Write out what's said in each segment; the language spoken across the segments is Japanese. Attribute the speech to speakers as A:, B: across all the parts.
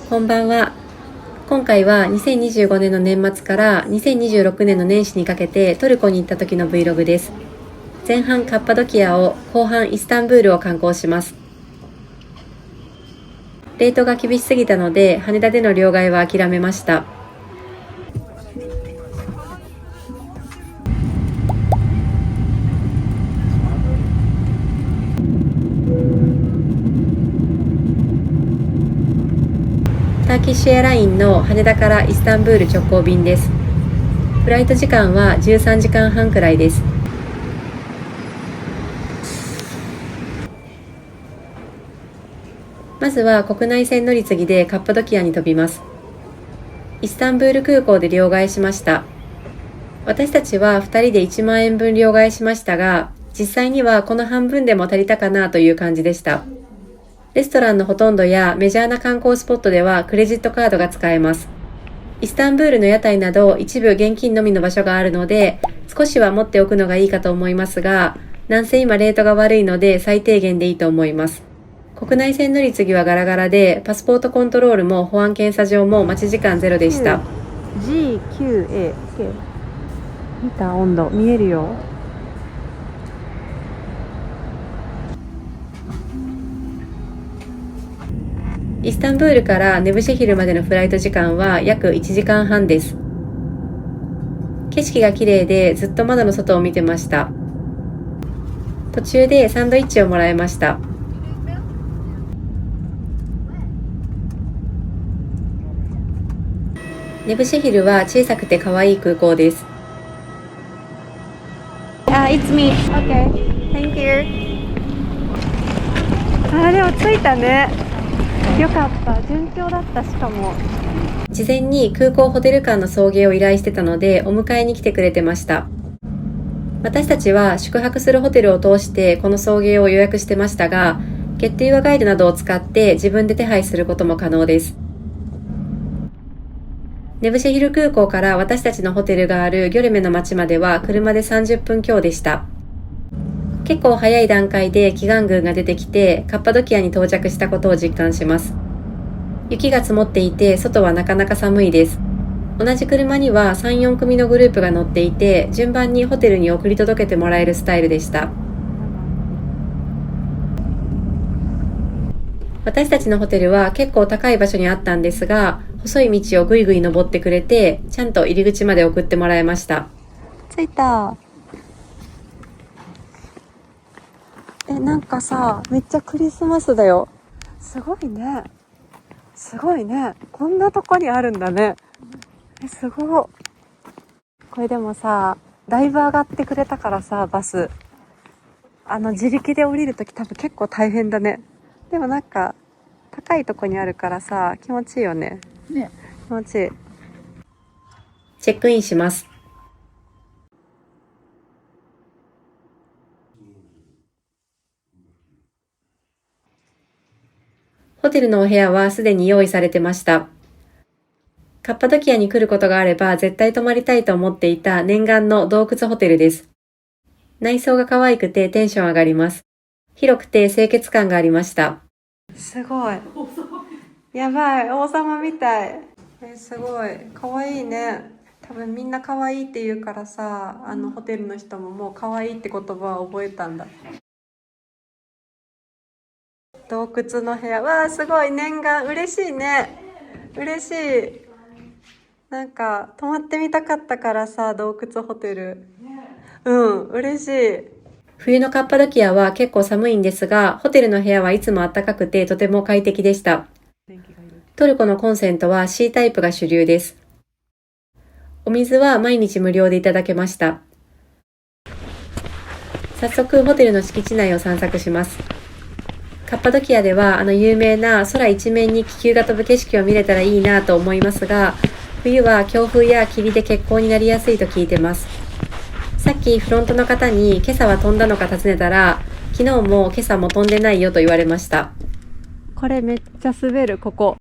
A: こんばんは。今回は2025年の年末から2026年の年始にかけてトルコに行った時の Vlog です。前半カッパドキアを、後半イスタンブールを観光します。レートが厳しすぎたので羽田での両替は諦めました。ターキッシュエアラインの羽田からイスタンブール直行便です。フライト時間は13時間半くらいです。まずは国内線乗り継ぎでカッパドキアに飛びます。イスタンブール空港で両替しました。私たちは2人で1万円分両替しましたが、実際にはこの半分でも足りたかなという感じでした。レストランのほとんどやメジャーな観光スポットではクレジットカードが使えます。イスタンブールの屋台など一部現金のみの場所があるので、少しは持っておくのがいいかと思いますが、なんせ今レートが悪いので最低限でいいと思います。国内線乗り継ぎはガラガラで、パスポートコントロールも保安検査場も待ち時間ゼロでした。
B: G9A、見た？温度見えるよ。
A: イスタンブールからネブシェヒルまでのフライト時間は約1時間半です。景色が綺麗でずっと窓の外を見てました。途中でサンドイッチをもらいました。ネブシェヒルは小さくて可愛い空港です。
B: It's me. Okay. Thank you. でも着いたね。よかった。順調だった。しかも
A: 事前に空港ホテル間の送迎を依頼してたのでお迎えに来てくれてました。私たちは宿泊するホテルを通してこの送迎を予約してましたが、ゲットユアガイドなどを使って自分で手配することも可能です。ネブシェヒル空港から私たちのホテルがあるギョレメの町までは車で30分強でした。結構早い段階で祈願宮が出てきてカッパドキアに到着したことを実感します。雪が積もっていて外はなかなか寒いです。同じ車には 3,4 組のグループが乗っていて、順番にホテルに送り届けてもらえるスタイルでした。私たちのホテルは結構高い場所にあったんですが、細い道をぐいぐい登ってくれて、ちゃんと入り口まで送ってもらいました。
B: 着いた。なんかさ、めっちゃクリスマスだよ。すごいね。すごいね。こんなとこにあるんだね。すごい。これでもさ、だいぶ上がってくれたからさ、バス。自力で降りるとき多分結構大変だね。でもなんか、高いとこにあるからさ、気持ちいいよね。
C: ね。
B: 気持ちいい。
A: チェックインします。ホテルのお部屋はすでに用意されてました。カッパドキアに来ることがあれば絶対泊まりたいと思っていた念願の洞窟ホテルです。内装が可愛くてテンション上がります。広くて清潔感がありました。
B: すごい。やばい、王様みたい。すごい。可愛いね。多分みんな可愛いって言うからさ、ホテルの人ももう可愛いって言葉を覚えたんだ。洞窟の部屋。わあ、すごい念願。嬉しいね。嬉しい。なんか泊まってみたかったからさ、洞窟ホテル。嬉しい。
A: 冬のカッパドキアは結構寒いんですが、ホテルの部屋はいつも暖かくてとても快適でした。トルコのコンセントは C タイプが主流です。お水は毎日無料でいただけました。早速ホテルの敷地内を散策します。カッパドキアでは有名な空一面に気球が飛ぶ景色を見れたらいいなと思いますが、冬は強風や霧で欠航になりやすいと聞いてます。さっきフロントの方に今朝は飛んだのか尋ねたら、昨日も今朝も飛んでないよと言われました。
B: これめっちゃ滑る、ここ。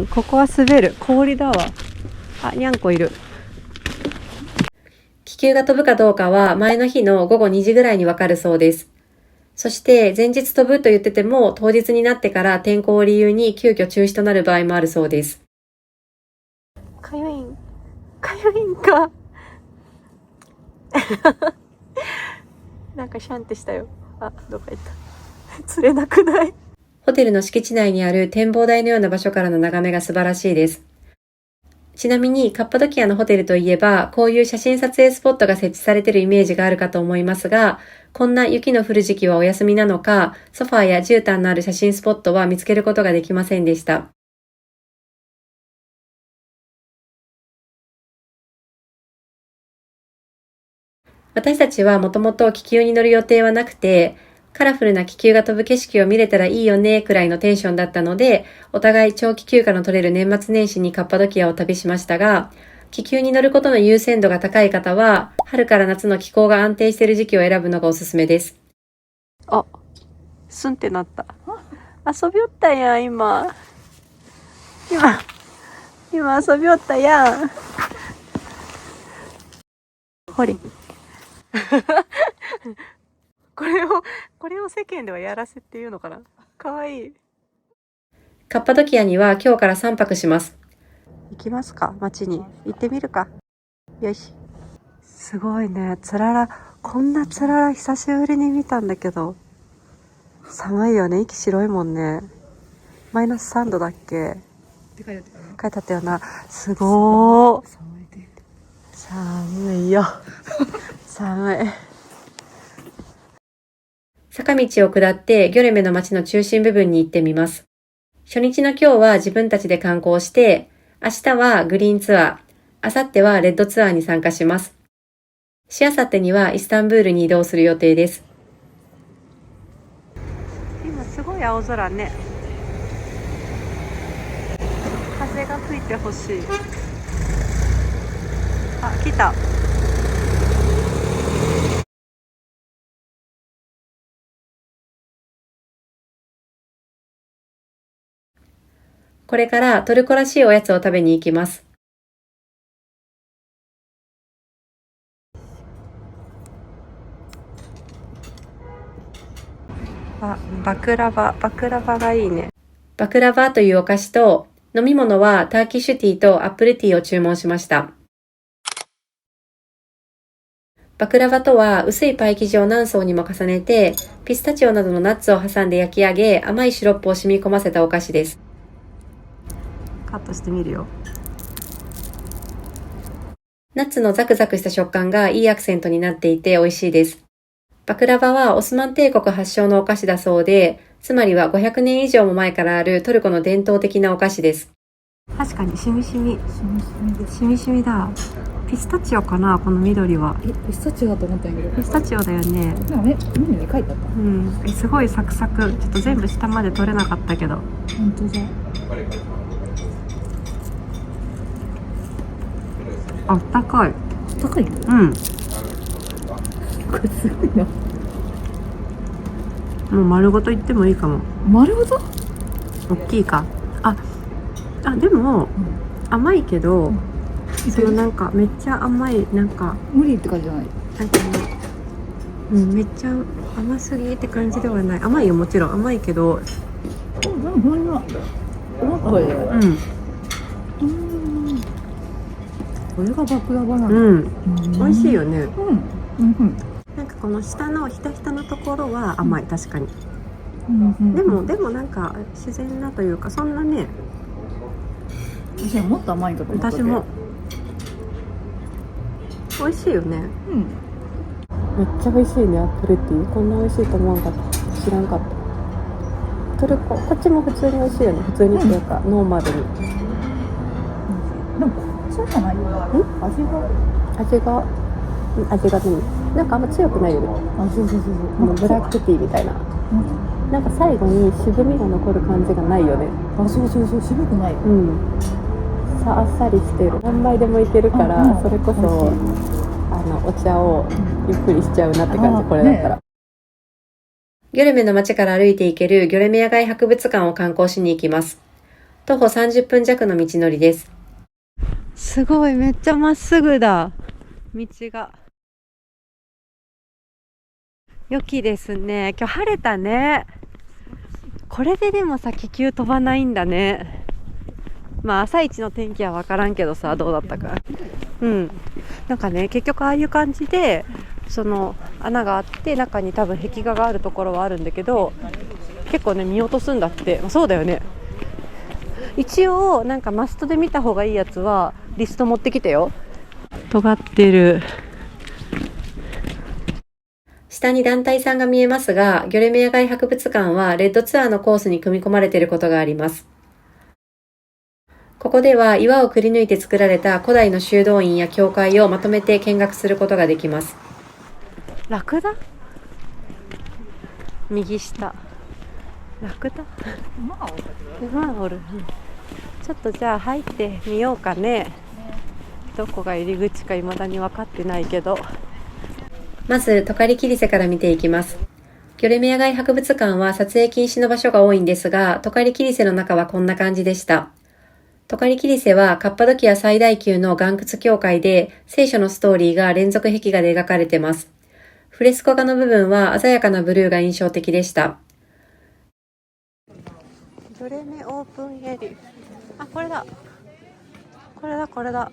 B: ここは滑る。氷だわ。にゃんこいる。
A: 気球が飛ぶかどうかは前の日の午後2時ぐらいにわかるそうです。そして前日飛ぶと言ってても当日になってから天候を理由に急遽中止となる場合もあるそうです。
B: かゆいんか。なんかシャンってしたよ。あ、どっか行った。釣れなくない？
A: ホテルの敷地内にある展望台のような場所からの眺めが素晴らしいです。ちなみにカッパドキアのホテルといえば、こういう写真撮影スポットが設置されているイメージがあるかと思いますが、こんな雪の降る時期はお休みなのか、ソファーや絨毯のある写真スポットは見つけることができませんでした。私たちはもともと気球に乗る予定はなくて、カラフルな気球が飛ぶ景色を見れたらいいよねくらいのテンションだったので、お互い長期休暇の取れる年末年始にカッパドキアを旅しましたが、気球に乗ることの優先度が高い方は、春から夏の気候が安定している時期を選ぶのがおすすめです。
B: あ、スンってなった。遊びおったやん、今遊びおったやん。ほれ。これを世間ではやらせっていうのかな。かわいい。
A: カッパドキアには今日から3泊します。
B: 行きますか、街に。行ってみるか。よし。すごいね、つらら。こんなつらら久しぶりに見たんだけど。寒いよね、息白いもんね。マイナス3度だっけって書いてあったよな。すごー。寒いよ。寒い。
A: 坂道を下ってギョレメの街の中心部分に行ってみます。初日の今日は自分たちで観光して、明日はグリーンツアー、明後日はレッドツアーに参加します。しあさってにはイスタンブールに移動する予定です。
B: 今すごい青空ね。風が吹いてほしい。あ、来た。
A: これからトルコらしいおやつを食べに行きます。
B: あ、バクラバがいいね。
A: バクラバというお菓子と、飲み物はターキッシュティーとアップルティーを注文しました。バクラバとは薄いパイ生地を何層にも重ねて、ピスタチオなどのナッツを挟んで焼き上げ、甘いシロップを染み込ませたお菓子です。
B: カットしてみるよ。
A: ナッツのザクザクした食感がいいアクセントになっていて美味しいです。バクラバはオスマン帝国発祥のお菓子だそうで、つまりは500年以上も前からあるトルコの伝統的なお菓子です。
B: 確かにしみしみだ。ピスタチオかな、この緑は。
C: ピスタチオだと思ったんやけど。
B: ピスタチオだよね。
C: なんかメニューに書いてあった。
B: うん、すごいサクサク。ちょっと全部下まで取れなかったけど。
C: 本当だ。
B: あったかい。
C: 高い。
B: うん。
C: これすごいな。
B: もう丸ごと言ってもいいかも。
C: 丸ごと？
B: 大きいか。でも、甘いけど、そのなんかめっちゃ甘い、なんか
C: 無理って感じじゃない。
B: なんかね、めっちゃ甘すぎって感じではない。甘いよ、もちろん甘いけど。
C: でもほんま思った方がいいよ。これがバクラバなの。
B: 美味しいよね。なんかこの下のひたひたのところは甘い、確かに。でもなんか自然なというか、そんなね。
C: 私はもっと甘いかと思った。
B: 私も。美味しいよね。めっちゃ美味しいね、アップルティー。こんな美味しいと思わんかった。知らんかった。トルコ、こっちも普通に美味しいよね。普通にっていうか、ノーマルに。
C: でもそうじゃないよ。
B: 味が何？なんかあんま強くないよね。
C: そう。
B: ブラックティーみたいな。なんか最後に渋みが残る感じがないよね。
C: そう渋くない。
B: あっさりしてる。何杯でもいけるから、それこそお茶をゆっくりしちゃうなって感じ、これだったら。
A: ギョレメの街から歩いて行けるギョレメ野外博物館を観光しに行きます。徒歩30分弱の道のりです。
B: すごい、めっちゃまっすぐだ。道が。良きですね。今日晴れたね。これででもさ、気球飛ばないんだね。まあ朝一の天気は分からんけどさ、どうだったか。なんかね、結局ああいう感じでその穴があって中に多分壁画があるところはあるんだけど、結構ね見落とすんだって。そうだよね。一応なんかマストで見た方がいいやつはリスト持ってきてよ。尖ってる。
A: 下に団体さんが見えますが、ギョレメ野外博物館はレッドツアーのコースに組み込まれていることがあります。ここでは岩をくり抜いて作られた古代の修道院や教会をまとめて見学することができます。
B: ラクダ？右下。ラクダ？馬がおる。ちょっとじゃあ入ってみようかね。どこが入り口か未だに分かってないけど。
A: まず、トカリキリセから見ていきます。ギョレメ野外博物館は撮影禁止の場所が多いんですが、トカリキリセの中はこんな感じでした。トカリキリセはカッパドキア最大級の岩窟教会で、聖書のストーリーが連続壁画で描かれてます。フレスコ画の部分は鮮やかなブルーが印象的でした。
B: ギョレメオープンエリア。あ、これだ。これだ、これだ。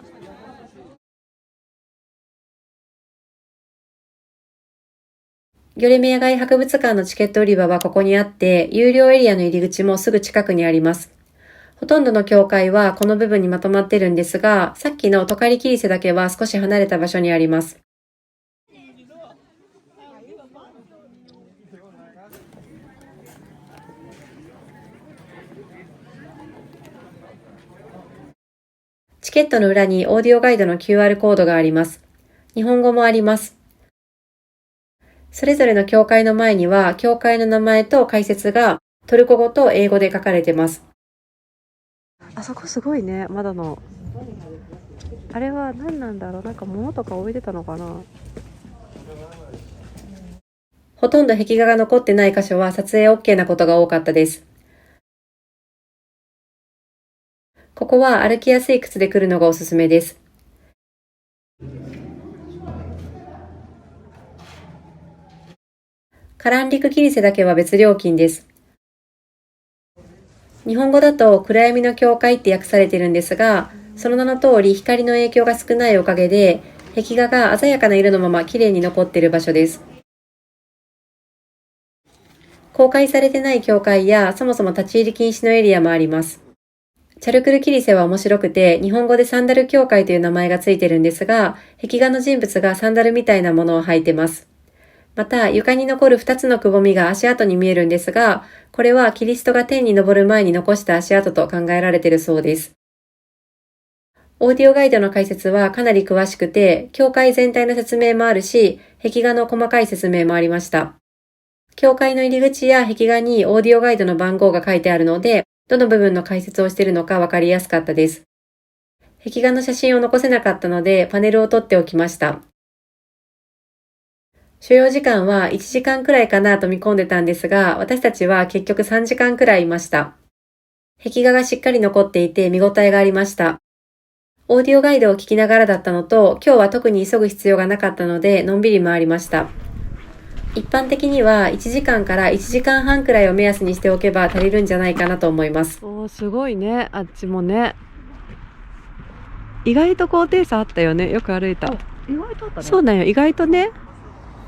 A: ギョレメ野外博物館のチケット売り場はここにあって、有料エリアの入り口もすぐ近くにあります。ほとんどの教会はこの部分にまとまってるんですが、さっきのトカリキリセだけは少し離れた場所にあります。チケットの裏にオーディオガイドの QR コードがあります。日本語もあります。それぞれの教会の前には、教会の名前と解説がトルコ語と英語で書かれてます。
B: あそこすごいね、まだの。あれは何なんだろう。なんか物とか置いてたのかな。
A: ほとんど壁画が残ってない箇所は撮影 OK なことが多かったです。ここは歩きやすい靴で来るのがおすすめです。カランリクキリセだけは別料金です。日本語だと暗闇の教会って訳されてるんですが、その名の通り光の影響が少ないおかげで、壁画が鮮やかな色のまま綺麗に残っている場所です。公開されてない教会やそもそも立ち入り禁止のエリアもあります。チャルクルキリセは面白くて、日本語でサンダル教会という名前がついてるんですが、壁画の人物がサンダルみたいなものを履いてます。また、床に残る2つのくぼみが足跡に見えるんですが、これはキリストが天に昇る前に残した足跡と考えられているそうです。オーディオガイドの解説はかなり詳しくて、教会全体の説明もあるし、壁画の細かい説明もありました。教会の入り口や壁画にオーディオガイドの番号が書いてあるので、どの部分の解説をしているのかわかりやすかったです。壁画の写真を残せなかったので、パネルを撮っておきました。所要時間は1時間くらいかなと見込んでたんですが、私たちは結局3時間くらいいました。壁画がしっかり残っていて見応えがありました。オーディオガイドを聞きながらだったのと、今日は特に急ぐ必要がなかったので、のんびり回りました。一般的には1時間から1時間半くらいを目安にしておけば足りるんじゃないかなと思います。
B: おー、すごいね、あっちもね。意外と高低差あったよね。よく歩いた。
C: 意外とあったね。
B: そうなんよ、意外とね。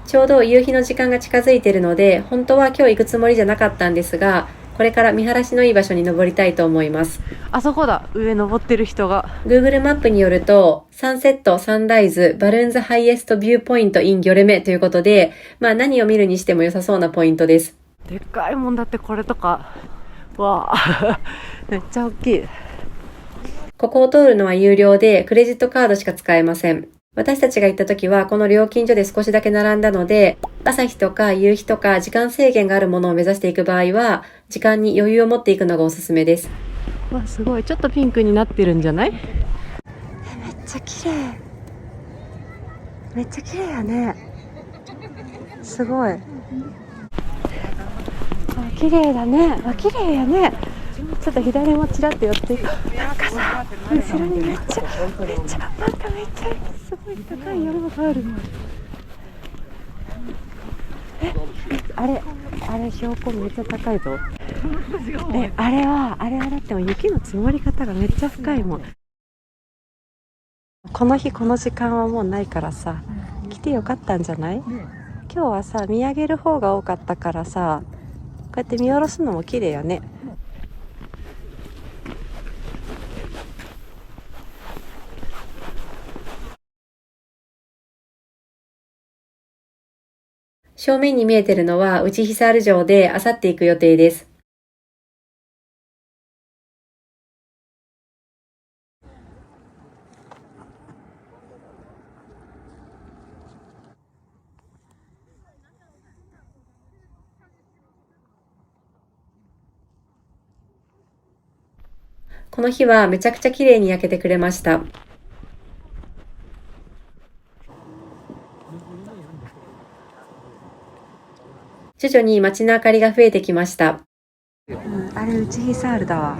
A: ちょうど夕日の時間が近づいているので、本当は今日行くつもりじゃなかったんですが、これから見晴らしのいい場所に登りたいと思います。
B: あそこだ、上登ってる人が。
A: Google マップによると、サンセット、サンライズ、バルーンズハイエストビューポイントインギョレメということで、何を見るにしても良さそうなポイントです。
B: でっかいもんだって、これとか。わあめっちゃ大きい。
A: ここを通るのは有料で、クレジットカードしか使えません。私たちが行った時はこの料金所で少しだけ並んだので、朝日とか夕日とか時間制限があるものを目指していく場合は、時間に余裕を持っていくのがおすすめです。
B: わ、すごい。ちょっとピンクになってるんじゃない？めっちゃ綺麗。めっちゃ綺麗やね。すごい。あ、綺麗だね。あ、綺麗やね。ちょっと左もちらっと寄っていく。なんかさ、後ろにめっちゃなんかめっちゃすごい高い山がある。あれ標高めっちゃ高いぞ。あれはだっても雪の積もり方がめっちゃ深いもん。この日この時間はもうないからさ、来てよかったんじゃない？今日はさ、見上げる方が多かったからさ、こうやって見下ろすのも綺麗よね。
A: 正面に見えてるのは内ヒサール城で、あさって行く予定です。この日はめちゃくちゃ綺麗に焼けてくれました。徐々に街の明かりが増えてきました。
B: あれ内ヒサールだわ。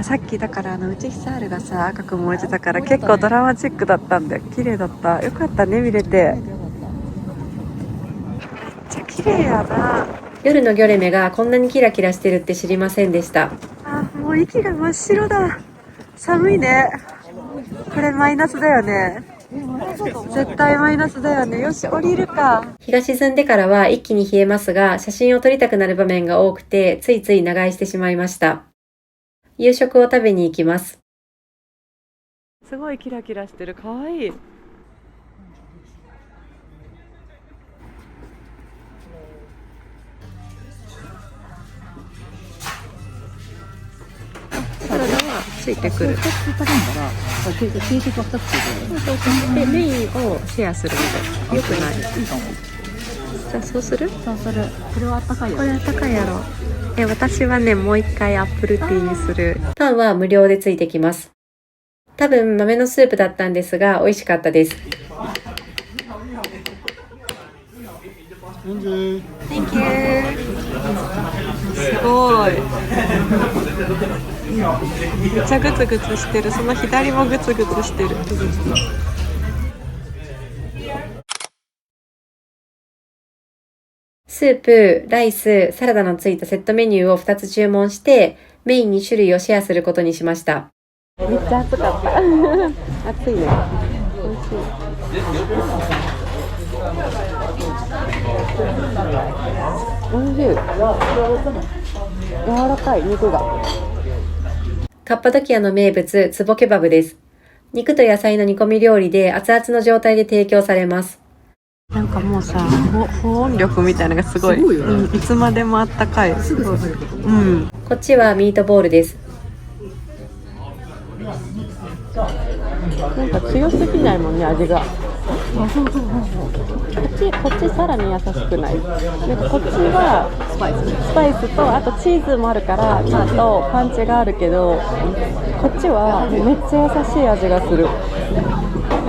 B: さっきだから内ヒサールがさ赤く燃えてたから結構ドラマチックだったんだよ。綺麗だった。よかったね、見れて。めっちゃ綺麗やな。
A: 夜のギョレメがこんなにキラキラしてるって知りませんでした。
B: もう息が真っ白だ。寒いね。これマイナスだよね。絶対マイナスだよね。よし、降りるか。
A: 日が沈んでからは一気に冷えますが、写真を撮りたくなる場面が多くて、ついつい長居してしまいました。夕食を食べに行きます。
B: すごいキラキラしてる。かわいい。サラダはついてくる。
C: 2つ頼んだら、定食は2つついてる。
B: で、メインをシェアするみたい。よくない？
C: いいかも。
B: じゃあそうする？
C: そうする。これはあったかいよ。
B: これあったかいやろ。私はね、もう一回アップルティーにする。
A: パンは無料でついてきます。多分豆のスープだったんですが、美味しかったです。
B: Thank you。すごい。めっちゃグツグツしてる。その左もグツグツしてる。
A: スープ、ライス、サラダのついたセットメニューを2つ注文して、メイン2種類をシェアすることにしました。
B: めっちゃ暑かった。暑いね。美味しい。おいしい。柔らかい肉が。
A: カッパドキアの名物、ツボケバブです。肉と野菜の煮込み料理で熱々の状態で提供されます。
B: なんかもうさ、保温力みたいなのがすごい。いつまでもあったかい。
C: すぐ刺さること。
A: こっちはミートボールです。
B: なんか強すぎないもんね、味が。こっちさらに優しくない？なんかこっちはスパイスとあとチーズもあるからちょっとパンチがあるけど、こっちはめっちゃ優しい味がする。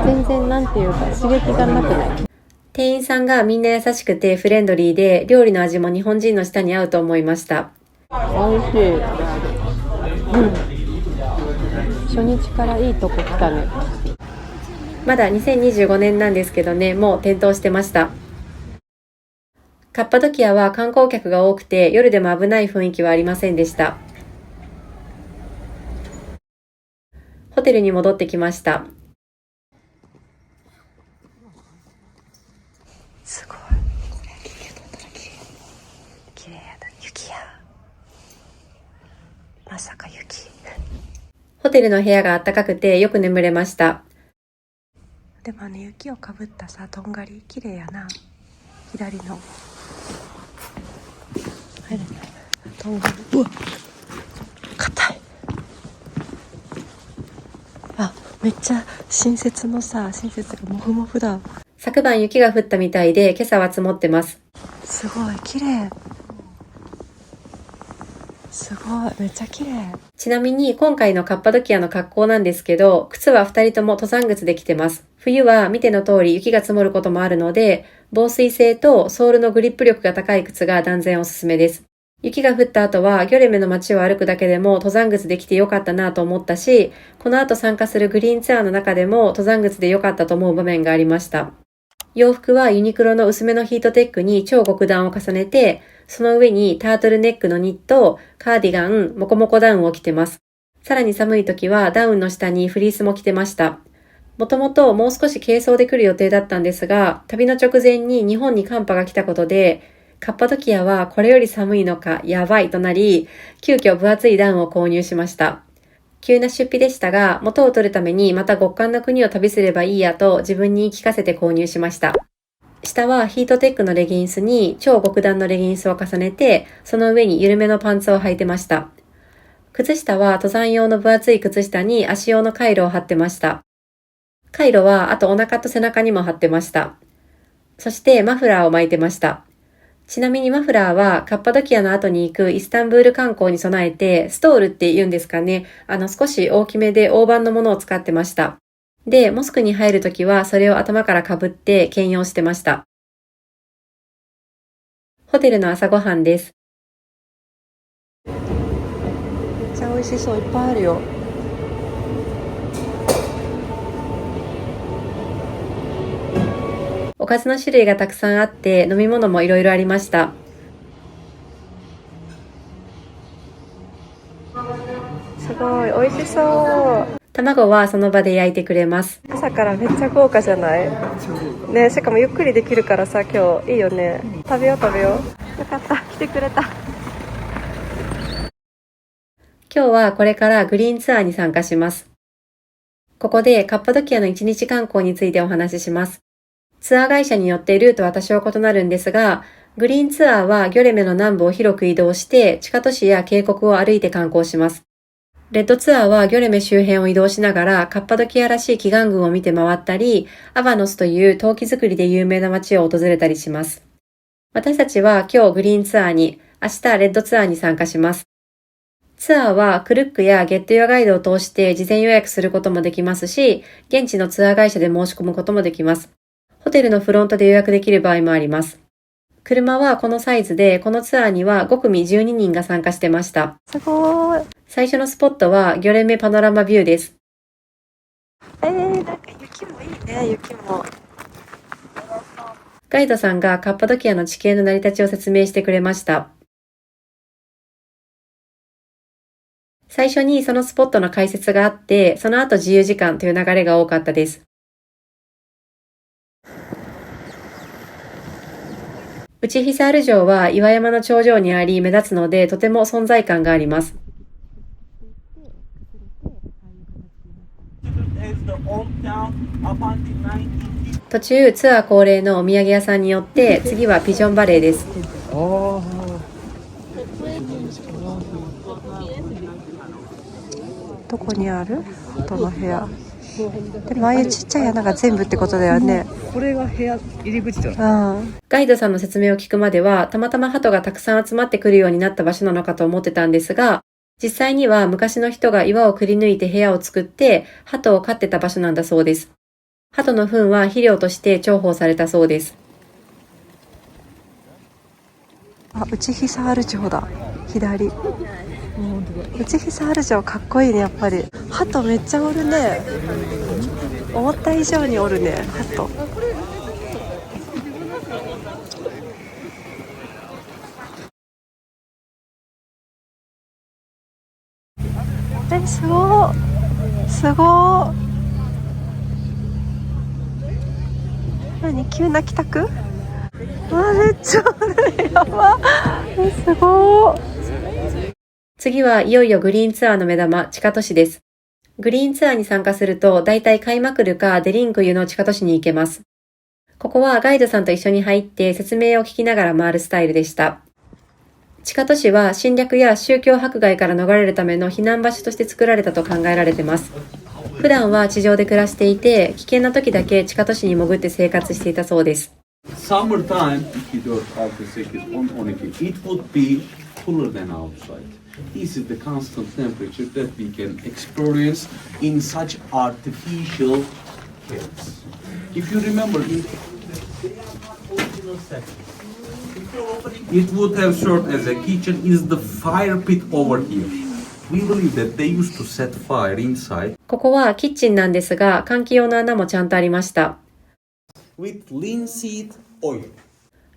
B: 全然なんていうか刺激がなくない？
A: 店員さんがみんな優しくてフレンドリーで、料理の味も日本人の舌に合うと思いました。
B: 美味しい。初日からいいとこ来たね。
A: まだ2025年なんですけどね、もう点灯してました。カッパドキアは観光客が多くて、夜でも危ない雰囲気はありませんでした。ホテルに戻ってきました。
B: すごい。これ雪取ったら綺麗やだ。雪や。まさか雪。
A: ホテルの部屋が暖かくてよく眠れました。
B: でも雪をかぶったさ、とんがり綺麗やな。左のとんがり。うわ、硬い。めっちゃ新雪がモフモフだ。
A: 昨晩雪が降ったみたいで、今朝は積もってます。
B: すごい綺麗。すごい、めっちゃ綺麗。
A: ちなみに今回のカッパドキアの格好なんですけど、靴は2人とも登山靴で着てます。冬は見ての通り雪が積もることもあるので、防水性とソールのグリップ力が高い靴が断然おすすめです。雪が降った後はギョレメの街を歩くだけでも登山靴で来てよかったなと思ったし、この後参加するグリーンツアーの中でも登山靴でよかったと思う場面がありました。洋服はユニクロの薄めのヒートテックに超極暖を重ねて、その上にタートルネックのニット、カーディガン、モコモコダウンを着てます。さらに寒い時はダウンの下にフリースも着てました。もともともう少し軽装で来る予定だったんですが、旅の直前に日本に寒波が来たことで、カッパドキアはこれより寒いのかやばいとなり、急遽分厚いダウンを購入しました。急な出費でしたが、元を取るためにまた極寒の国を旅すればいいやと自分に言い聞かせて購入しました。下はヒートテックのレギンスに超極暖のレギンスを重ねて、その上に緩めのパンツを履いてました。靴下は登山用の分厚い靴下に足用のカイロを貼ってました。カイロはあとお腹と背中にも貼ってました。そしてマフラーを巻いてました。ちなみにマフラーはカッパドキアの後に行くイスタンブール観光に備えてストールって言うんですかね。少し大きめで大判のものを使ってました。で、モスクに入るときはそれを頭からかぶって兼用してました。ホテルの朝ごはんです。
B: めっちゃ美味しそう、いっぱいあるよ。
A: おかずの種類がたくさんあって飲み物もいろいろありました。
B: すごい美味しそう。
A: 卵はその場で焼いてくれます。
B: 朝からめっちゃ豪華じゃないね。しかもゆっくりできるからさ、今日いいよね。食べよう食べよう。よかった、来てくれた。
A: 今日はこれからグリーンツアーに参加します。ここでカッパドキアの1日観光についてお話しします。ツアー会社によってルートは多少異なるんですが、グリーンツアーはギョレメの南部を広く移動して地下都市や渓谷を歩いて観光します。レッドツアーはギョレメ周辺を移動しながらカッパドキアらしい奇岩群を見て回ったり、アバノスという陶器作りで有名な街を訪れたりします。私たちは今日グリーンツアーに、明日レッドツアーに参加します。ツアーはクルックやゲットユアガイドを通して事前予約することもできますし、現地のツアー会社で申し込むこともできます。ホテルのフロントで予約できる場合もあります。車はこのサイズで、このツアーには5組12人が参加してました。
B: すごーい。
A: 最初のスポットはギョレメパノラマビューです。
B: なんか雪もいいね、雪も。
A: ガイドさんがカッパドキアの地形の成り立ちを説明してくれました。最初にそのスポットの解説があって、その後自由時間という流れが多かったです。ウチヒサール城は岩山の頂上にあり目立つのでとても存在感があります。途中ツアー恒例のお土産屋さんによって次はピジョンバレーです。
B: どこにある？どの部屋？でもああいうちっちゃい穴が全部ってことだよね。
C: これが部屋入り口じゃない？
A: ガイドさんの説明を聞くまではたまたま鳩がたくさん集まってくるようになった場所なのかと思ってたんですが、実際には昔の人が岩をくり抜いて部屋を作って鳩を飼ってた場所なんだそうです。鳩の糞は肥料として重宝されたそうです。
B: ウチヒサール城だ。左。ウチヒサール城かっこいいね、やっぱり。鳩めっちゃおるね。思った以上におるね、鳩。すごー。すごー。何、急な帰宅？わ、めっちゃおる。やば。すごー。
A: 次はいよいよグリーンツアーの目玉、地下都市です。グリーンツアーに参加すると、だいたいカイマクルかデリンクユの地下都市に行けます。ここはガイドさんと一緒に入って説明を聞きながら回るスタイルでした。地下都市は侵略や宗教迫害から逃れるための避難場所として作られたと考えられています。普段は地上で暮らしていて、危険な時だけ地下都市に潜って生活していたそうです。
D: Summertime, if you don't have the circuit on it, it would be cooler than outside. This is the constant temperature that we can experience in such artificial caves. If you remember, it would have served as a kitchen. Is the fire pit over here? We believe that they used to set fire inside.
A: ここはキッチンなんですが、換気用の穴もちゃんとありました。
D: with linseed oil.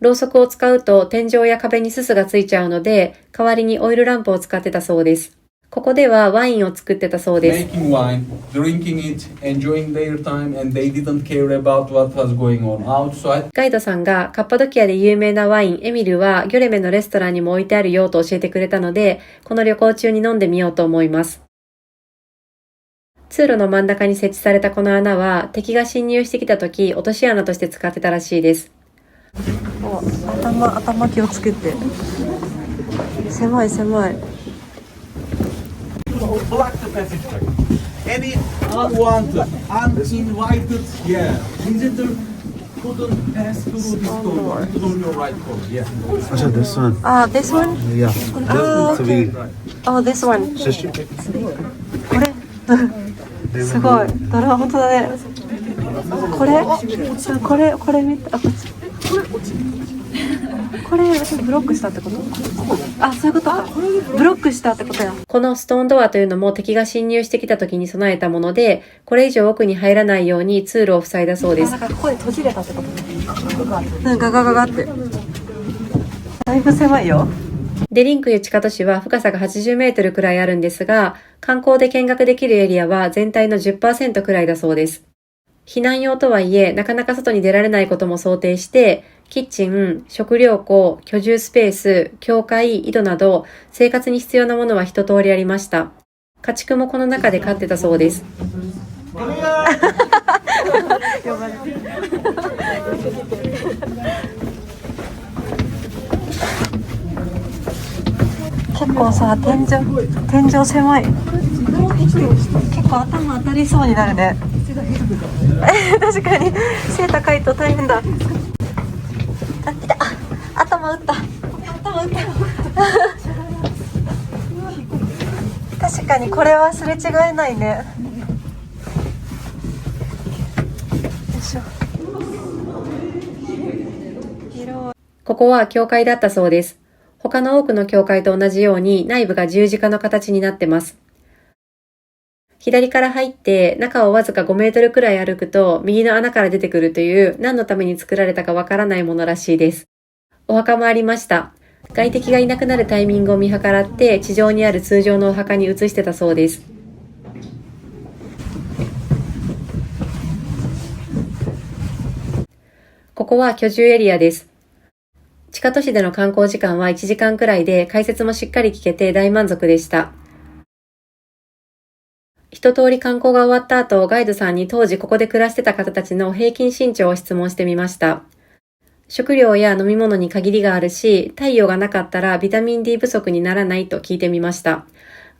A: ろうそくを使うと天井や壁にすすがついちゃうので、代わりにオイルランプを使ってたそうです。ここではワインを作ってたそうです。
D: Making wine, drinking it, enjoying their time, and they didn't care about what was going on outside.
A: ガイドさんがカッパドキアで有名なワインエミルはギョレメのレストランにも置いてあるよと教えてくれたので、この旅行中に飲んでみようと思います。通路の真ん中に設置されたこの穴は敵が侵入してきた時落とし穴として使ってたらしいです。
B: 頭気をつけて。狭い狭い。
D: Block the passageway. Any unwanted, uninvited, visitor couldn't pass through this door. It's on your right corner. Yeah.
E: Asha, this one.
B: This one?
E: Yeah. It's a wheel.
B: This one.
E: Sister.
B: これすごい。本当だね。これ見た。こっち。これブロックしたってこと？そういうことか。ブロックしたってことや。
A: このストーンドアというのも敵が侵入してきた時に備えたもので、これ以上奥に入らないように通路を塞いだそうです。
B: だからここで閉じれたってことね。ガガガガって。だいぶ狭いよ。
A: デリンクユ地下都市は深さが80メートルくらいあるんですが、観光で見学できるエリアは全体の 10% くらいだそうです。避難用とはいえ、なかなか外に出られないことも想定して、キッチン、食料庫、居住スペース、教会、井戸など、生活に必要なものは一通りありました。家畜もこの中で飼ってたそうです。
B: 結構さ、天井狭い。結構頭当たりそうになるね。確かに背高いと大変だ。頭打った。確かにこれはすれ違えないね。よいしょ。広い。
A: ここは教会だったそうです。他の多くの教会と同じように内部が十字架の形になってます。左から入って中をわずか5メートルくらい歩くと右の穴から出てくるという何のために作られたかわからないものらしいです。お墓もありました。外敵がいなくなるタイミングを見計らって地上にある通常のお墓に移してたそうです。ここは居住エリアです。地下都市での観光時間は1時間くらいで解説もしっかり聞けて大満足でした。一通り観光が終わった後、ガイドさんに当時ここで暮らしてた方たちの平均身長を質問してみました。食料や飲み物に限りがあるし、太陽がなかったらビタミン D 不足にならないと聞いてみました。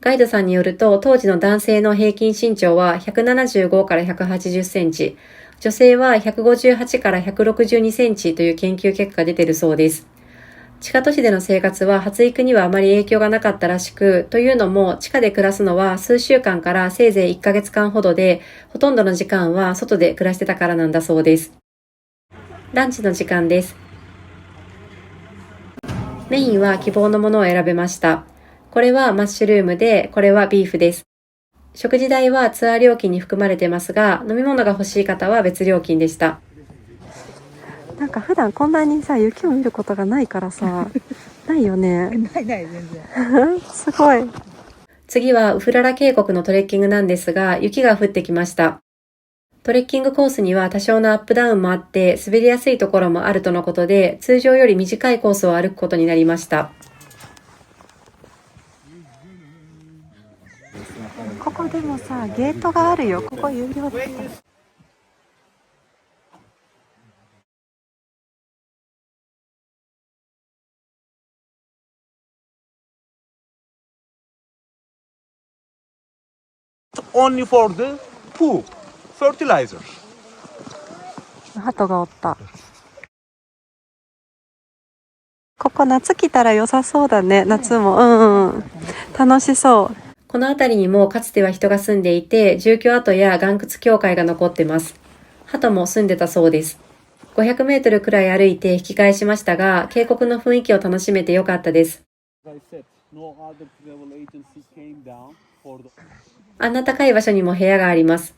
A: ガイドさんによると、当時の男性の平均身長は175から180センチ、女性は158から162センチという研究結果が出ているそうです。地下都市での生活は発育にはあまり影響がなかったらしく、というのも地下で暮らすのは数週間からせいぜい1ヶ月間ほどで、ほとんどの時間は外で暮らしてたからなんだそうです。ランチの時間です。メインは希望のものを選べました。これはマッシュルームで、これはビーフです。食事代はツアー料金に含まれてますが、飲み物が欲しい方は別料金でした。
B: なんか普段こんなにさ、雪を見ることがないからさ、ないよね。
C: ない全然。
B: すごい。
A: 次はウフララ渓谷のトレッキングなんですが、雪が降ってきました。トレッキングコースには多少のアップダウンもあって、滑りやすいところもあるとのことで、通常より短いコースを歩くことになりました。
B: ここでもさ、ゲートがあるよ。ここ有料だった。
E: Only for the poop, fertilizer.
B: 鳩がおった。ここ夏来たら良さそうだね。夏も。楽しそう。
A: この辺りにもかつては人が住んでいて、住居跡や岩窟教会が残ってます。鳩も住んでたそうです。500メートルくらい歩いて引き返しましたが、渓谷の雰囲気を楽しめてよかったです。あんな高い場所にも部屋があります。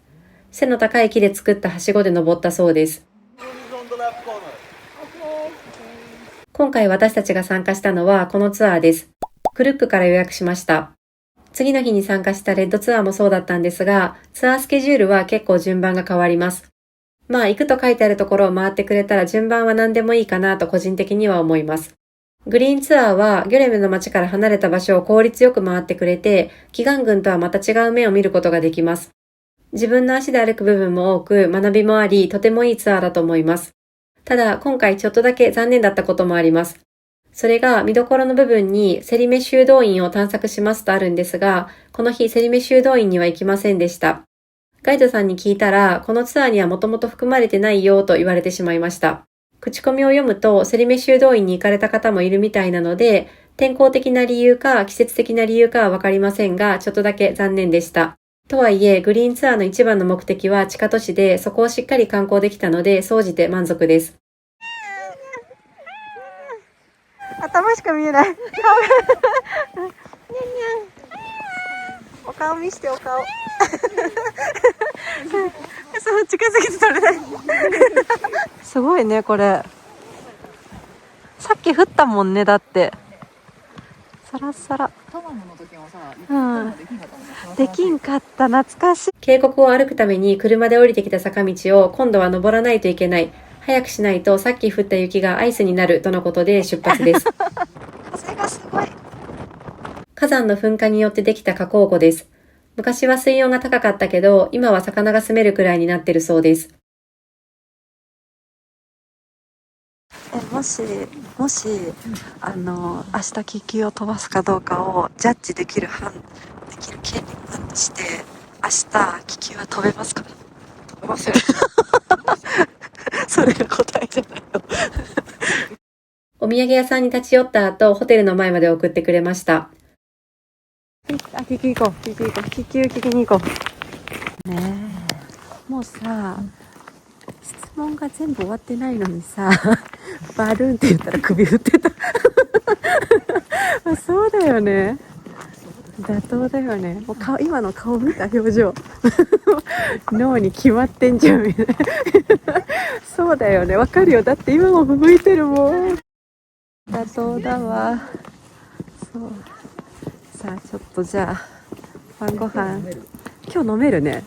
A: 背の高い木で作ったはしごで登ったそうです。今回私たちが参加したのはこのツアーです。クルックから予約しました。次の日に参加したレッドツアーもそうだったんですが、ツアースケジュールは結構順番が変わります。まあ行くと書いてあるところを回ってくれたら順番は何でもいいかなと個人的には思います。グリーンツアーはギョレメの街から離れた場所を効率よく回ってくれて、祈願群とはまた違う面を見ることができます。自分の足で歩く部分も多く学びもあり、とてもいいツアーだと思います。ただ今回ちょっとだけ残念だったこともあります。それが見どころの部分にセリメ修道院を探索しますとあるんですが、この日セリメ修道院には行きませんでした。ガイドさんに聞いたら、このツアーにはもともと含まれてないよと言われてしまいました。口コミを読むとセリメ修道院に行かれた方もいるみたいなので、天候的な理由か季節的な理由かはわかりませんが、ちょっとだけ残念でした。とはいえ、グリーンツアーの一番の目的は地下都市で、そこをしっかり観光できたので、総じて満足です。
B: 頭しか見えない。お顔見してお顔。そう近づきて取れない。すごいねこれ。さっき降ったもんねだって。サラサラ。できんかった懐かしい。
A: 渓谷を歩くために車で降りてきた坂道を今度は登らないといけない。早くしないとさっき降った雪がアイスになるとのことで出発です。
B: 風がすごい。
A: 火山の噴火によってできた火口湖です。昔は水温が高かったけど、今は魚が住めるくらいになってるそうです。
B: もし明日気球を飛ばすかどうかをジャッジできる権利があるとして、明日気球は飛べますか？飛ばせる。それが答えじゃないの。
A: お土産屋さんに立ち寄った後、ホテルの前まで送ってくれました。
B: 気球行こう。気球聞きに行こう。ねえ。もうさ、質問が全部終わってないのにさ、バルーンって言ったら首振ってた。そうだよね。妥当だよね。もう今の顔見た表情。脳に決まってんじゃんみたいな。そうだよね。わかるよ。だって今も吹いてるもん。妥当だわ。そう。さあちょっとじゃあ晩ご飯今日飲めるね。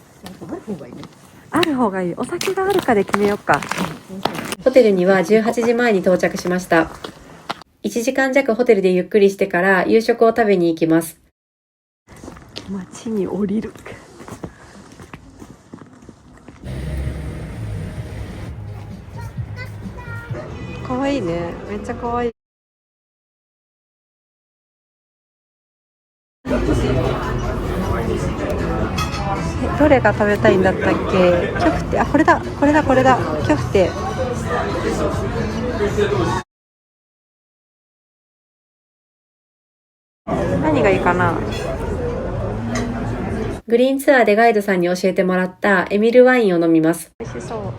B: ある方がいい。お酒があるかで決めようか。
A: ホテルには18時前に到着しました。1時間弱ホテルでゆっくりしてから夕食を食べに行きます。
B: 街に降りる。かわいいね。めっちゃかわいい。どれが食べたいんだったっけ？キョフテ。あ、これだ。キョフテ。何がいいかな？
A: グリーンツアーでガイドさんに教えてもらったエミルワインを飲みます。
B: 美味しそう。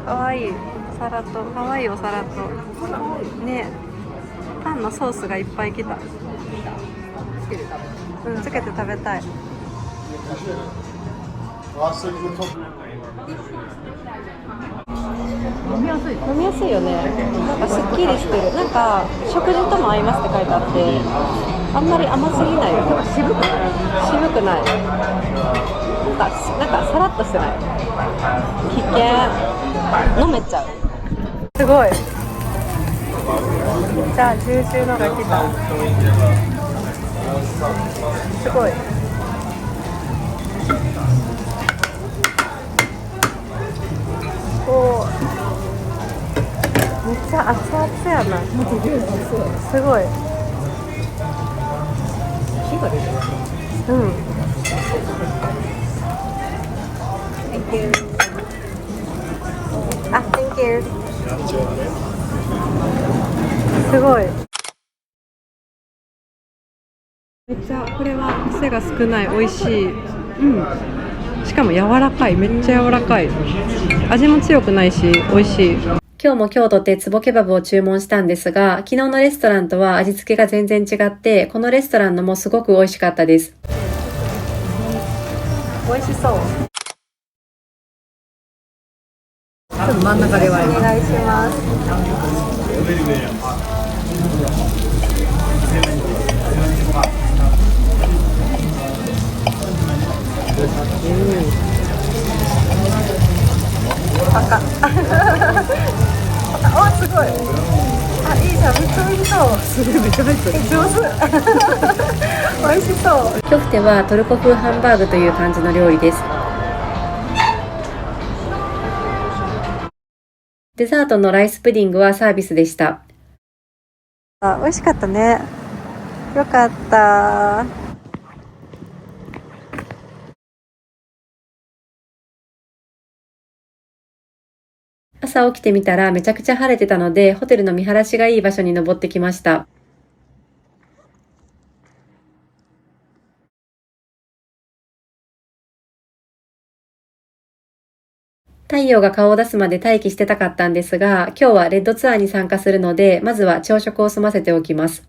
B: かわいいお皿と、かわいいお皿とね、パンのソースがいっぱい来た。つけて食べたい。
C: 飲みやすい。
B: 飲みやすいよね。なんかすっきりしてる。なんか食事とも合いますって書いてあって、あんまり甘すぎないよ。渋くない。なんかさらっとしてない。危険。飲めちゃう。すごい。じゃあジューシーのが来た。すごい。おー、めっちゃ熱々やな。すごい。火が出てる。うん。Thank you。あ、Thank you。すごい。めっちゃこれは癖が少ない。美味しい。うん。しかも柔らかい。めっちゃ柔らかい。味も強くないし美味しい。
A: 今日も今日とってツボケバブを注文したんですが、昨日のレストランとは味付けが全然違って、このレストランのもすごく美味しかったです。
B: 美味しそう。
C: 多分真ん中で割ります。
B: お願いします。赤。あ、すごい。あ、いいじゃん。めっちゃ美味しそう。
C: それめっちゃ入ってる。
B: 上手。美味しそう。
A: キョフテはトルコ風ハンバーグという感じの料理です。デザートのライスプディングはサービスでした。
B: あ、美味しかったね。よかった。
A: 朝起きてみたらめちゃくちゃ晴れてたので、ホテルの見晴らしがいい場所に登ってきました。太陽が顔を出すまで待機してたかったんですが、今日はレッドツアーに参加するので、まずは朝食を済ませておきます。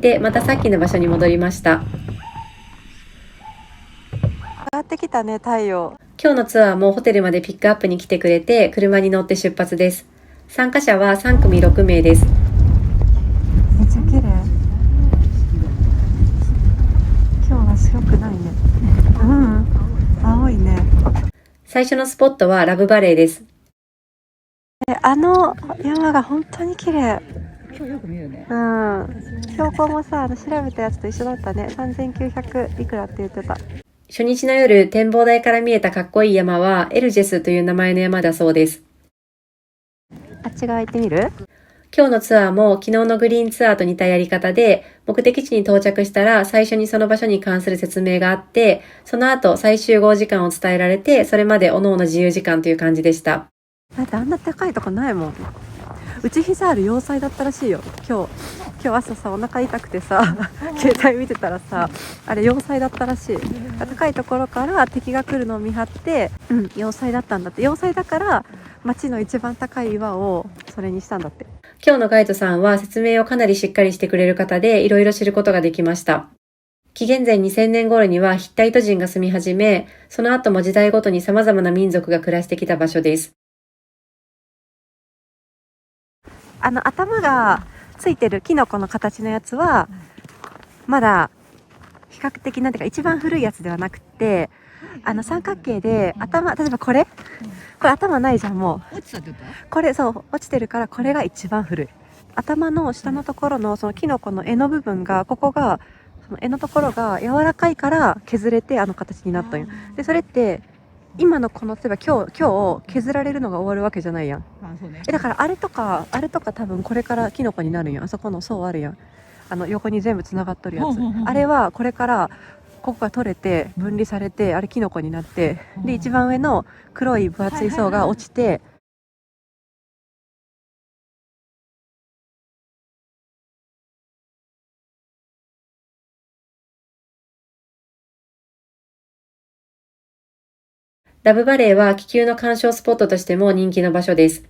A: で、またさっきの場所に戻りました。
B: 上がってきたね、太陽。
A: 今日のツアーもホテルまでピックアップに来てくれて、車に乗って出発です。参加者は3組6名です。
B: めっちゃ綺麗。今日は白くないね。うん、青いね。
A: 最初のスポットはラブバレーです。
B: あの山が本当に綺麗。
C: 今日よく見るね。
B: うん。標高もさ、調べたやつと一緒だったね。3900いくらって言ってた。
A: 初日の夜、展望台から見えたかっこいい山はエルジェスという名前の山だそうです。
B: あっち側行ってみる？
A: 今日のツアーも昨日のグリーンツアーと似たやり方で、目的地に到着したら最初にその場所に関する説明があって、その後最終合時間を伝えられて、それまで各々自由時間という感じでした。
B: だってあんな高いとこないもん。うち膝ある要塞だったらしいよ。今日朝さ、お腹痛くてさ携帯見てたらさ、あれ要塞だったらしい。高いところから敵が来るのを見張って、要塞だったんだって。要塞だから町の一番高い岩をそれにしたんだって。
A: 今日のガイドさんは説明をかなりしっかりしてくれる方で、いろいろ知ることができました。紀元前2000年頃にはヒッタイト人が住み始め、その後も時代ごとに様々な民族が暮らしてきた場所です。
B: 頭がついてるキノコの形のやつはまだ比較的なんていうか一番古いやつではなくて、三角形で頭、例えばこれ頭ないじゃん。もう
C: 落ちたって言った？
B: これそう落ちてるから、これが一番古い。頭の下のところのそのキノコの柄の部分が、ここがその柄のところが柔らかいから削れてあの形になったんよ。でそれって今のこの例えば今日削られるのが終わるわけじゃないやん。
C: あ、そうね。
B: だからあれとか多分これからキノコになるんやん。あそこの層あるやん。横に全部つながっとるやつ。あれはこれからここが取れて分離されて、あれキノコになって、で一番上の黒い分厚い層が落ちて、
A: ラブバレーは気球の鑑賞スポットとしても人気の場所です。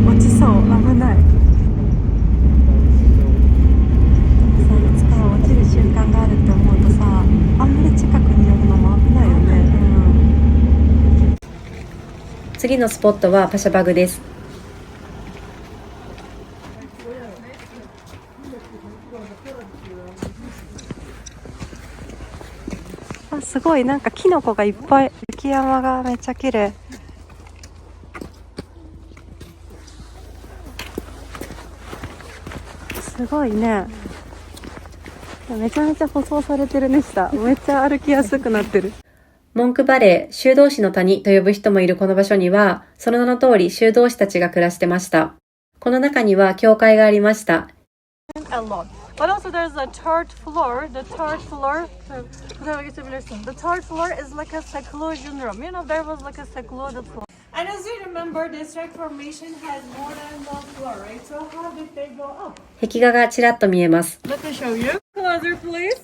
B: 落ちそう。危ない。さ、いつか落ちる瞬間があるって思うとさ、あんまり近くに寄るのも危ないよね。
A: 次のスポットはパシャバグです。
B: あ、すごい、なんかキノコがいっぱい。雪山がめっちゃ綺麗。すごいね。めちゃめちゃ舗装されてるね。下めっちゃ歩きやすくなってる。
A: モンクバレー、修道士の谷と呼ぶ人もいるこの場所には、その名の通り修道士たちが暮らしてました。この中には教会がありました。
F: A lot. But also there's a third floor. The third floor is like a seclusion room. You know, there was like a secluded floor. And as you remember, this track formation has more than one floor, right? So how did they go up?
A: 壁画がちらっと見えます。
F: Let me show you. Closer, please.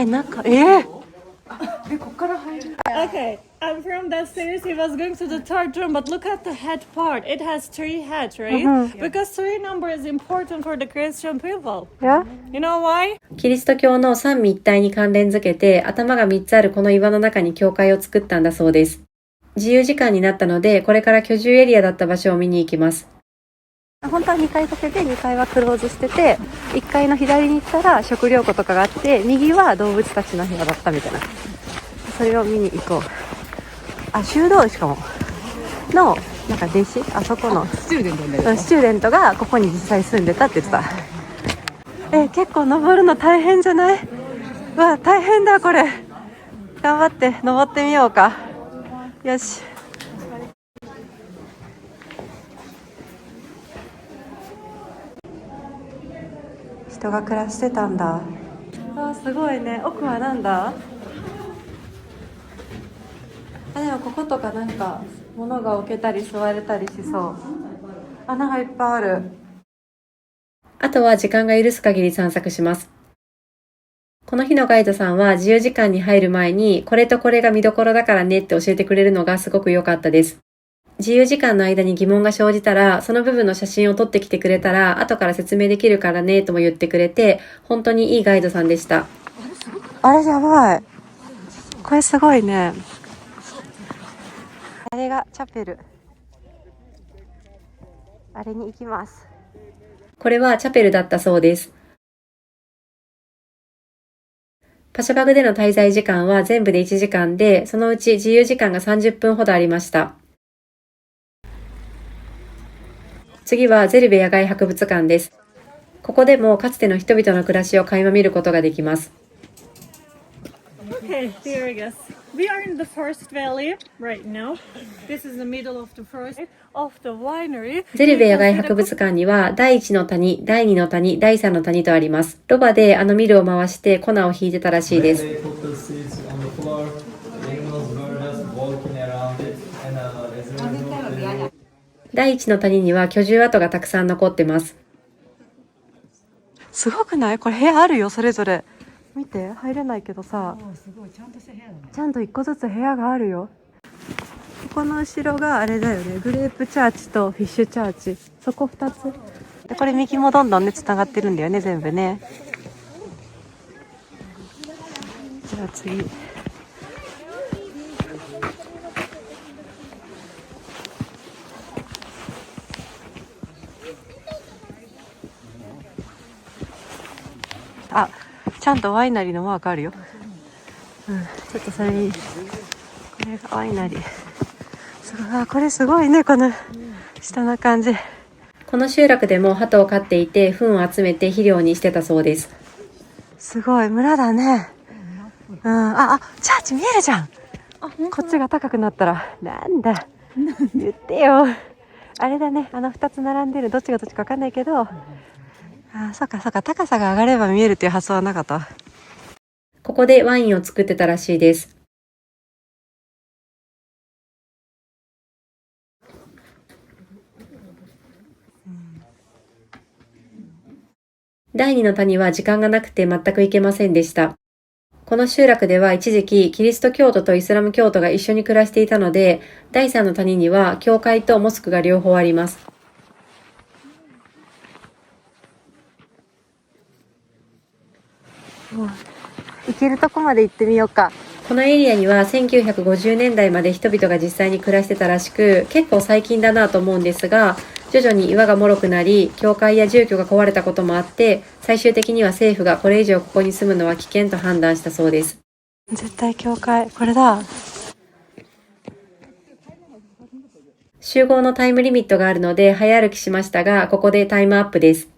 B: なんか、
F: Okay, and from that stairs, he was going to the third room, but look at the head part. It has three heads, right? Because three number is important for the Christian people.
B: Yeah?
F: You know why?
A: キリスト教の三位一体に関連づけて頭が3つあるこの岩の中に教会を作ったんだそうです。自由時間になったので、これから居住エリアだった場所を見に行きます。
B: 本当は2階建てで2階はクローズしてて、1階の左に行ったら食料庫とかがあって、右は動物たちの部屋だったみたいな。それを見に行こう。あ、修道士かも。の、なんか弟子、あそこのスチューデントがここに実際住んでたって言ってた。結構登るの大変じゃない？うわ、大変だこれ。頑張って登ってみようか。よし。人が暮らしてたんだ。あ、すごいね。奥はなんだ？あ、でもこことかなんか物が置けたり座れたりしそう。穴がいっぱいある。
A: あとは時間が許す限り散策します。この日のガイドさんは自由時間に入る前にこれとこれが見どころだからねって教えてくれるのがすごく良かったです。自由時間の間に疑問が生じたらその部分の写真を撮ってきてくれたら後から説明できるからねとも言ってくれて本当にいいガイドさんでした。
B: あれやばい。これすごいね。あれがチャペル。あれに行きます。
A: これはチャペルだったそうです。パシャバグでの滞在時間は全部で1時間で、そのうち自由時間が30分ほどありました。次はゼルベ野外博物館です。ここでもかつての人々の暮らしを垣間見ることができます。
F: Okay, here we go. We are in the first valley right now. This is the middle of the first of the winery.
A: ゼルベ野外博物館には第1の谷、第2の谷、第3の谷とあります。ロバであのミルを回して粉を引いてたらしいです。第1の谷には居住跡がたくさん残ってます。
B: すごくない？これ部屋あるよ、それぞれ。見て、入れないけどさ。ちゃんと一個ずつ部屋があるよ。ここの後ろがあれだよね。グレープチャーチとフィッシュチャーチ。そこ2つ。で、これ右もどんどんね、繋がってるんだよね、全部ね。じゃあ次。あ、ちゃんとワイナリーのマークあるよ。ちょっとそれに、これがワイナリー。これすごいね、この下の感じ。
A: この集落でも鳩を飼っていて、糞を集めて肥料にしてたそうです。
B: すごい、村だね。チャーチ見えるじゃん。こっちが高くなったら。なんだ。言ってよ。あれだね、2つ並んでる。どっちがどっちか分かんないけど。そうか、高さが上がれば見えるっていう発想はなかった。
A: ここでワインを作ってたらしいです。第2の谷は時間がなくて全く行けませんでした。この集落では一時期キリスト教徒とイスラム教徒が一緒に暮らしていたので、第3の谷には教会とモスクが両方あります。
B: 行けるとこまで行ってみようか。
A: このエリアには1950年代まで人々が実際に暮らしてたらしく、結構最近だなと思うんですが、徐々に岩が脆くなり、教会や住居が壊れたこともあって、最終的には政府がこれ以上ここに住むのは危険と判断したそうです。
B: 絶対教会、これだ。
A: 集合のタイムリミットがあるので早歩きしましたが、ここでタイムアップです。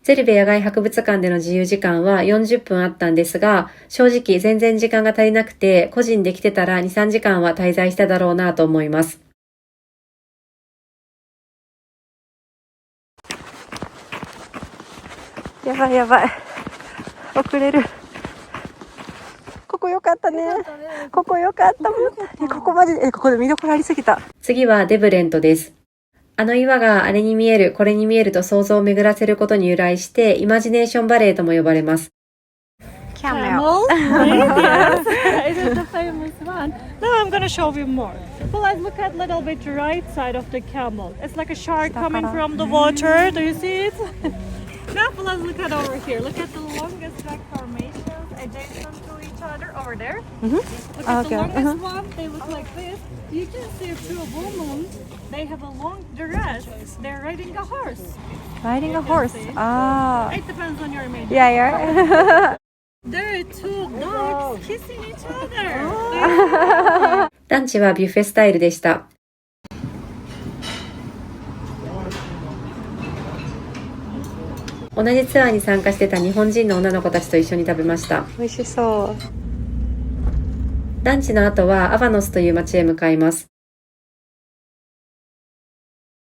A: ゼルベ野外博物館での自由時間は40分あったんですが、正直全然時間が足りなくて、個人で来てたら2、3時間は滞在しただろうなと思います。
B: やばいやばい。遅れる。ここ良かったね。ここ良かったもん。ここマジで、ここで見どころありすぎた。
A: 次はデブレントです。あの岩があれに見える、これに見えると想像を巡らせることに由来して、イマジネーションバレーとも呼ばれます。
F: Camel, right? Yes, it is the famous one. Now I'm gonna show you more. So let's look at little bit right side of the camel. It's like a shark coming from the water. Do you see it? Now let's look at over here. Look at the longest track formations adjacent to each other over there. Look at the longest one. They look like this. You can see two women. They have a long dress. They're riding a horse.
B: Riding a horse.
F: It depends on your imagination.
B: Yeah.
F: There are two dogs kissing each other.
A: ランチはビュッフェスタイルでした。同じツアーに参加してた日本人の女の子たちと一緒に食べました。
B: 美味しそう。
A: ランチの後はアバノスという町へ向かいます。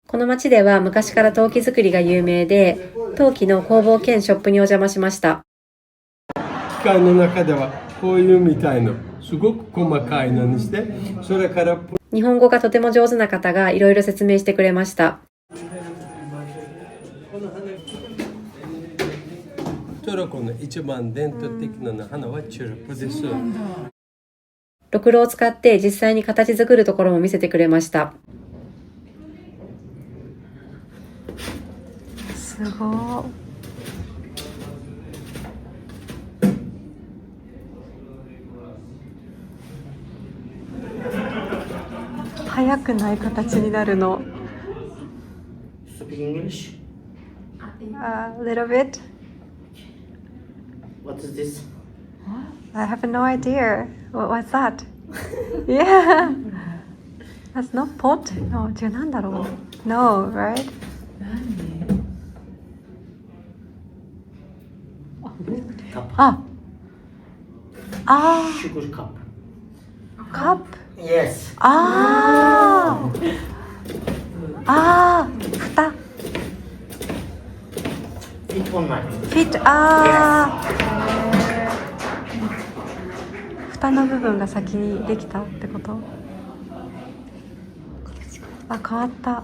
A: この町では昔から陶器作りが有名で、陶器の工房兼ショップにお邪魔しました。
G: 機械の中ではこういうみたいのすごく細かいのにして、それから
A: 日本語がとても上手な方がいろいろ説明してくれました。
G: トルコの一番伝統的な花はチュルプです。
A: ろくろを使って実際に形作るところも見せてくれました。
B: すごい。早くない形になるの。
H: Speak English?
B: A little bit.
H: What is this?
B: I have no idea. What's that? Yeah. That's not pot? No, 違う、なんだろう。No, right?
H: Cup. Sugar cup.
B: Cup?
H: Yes.
B: 蓋。
H: It one night.
B: フィット、蓋の部分が先にできたってこと？変わった。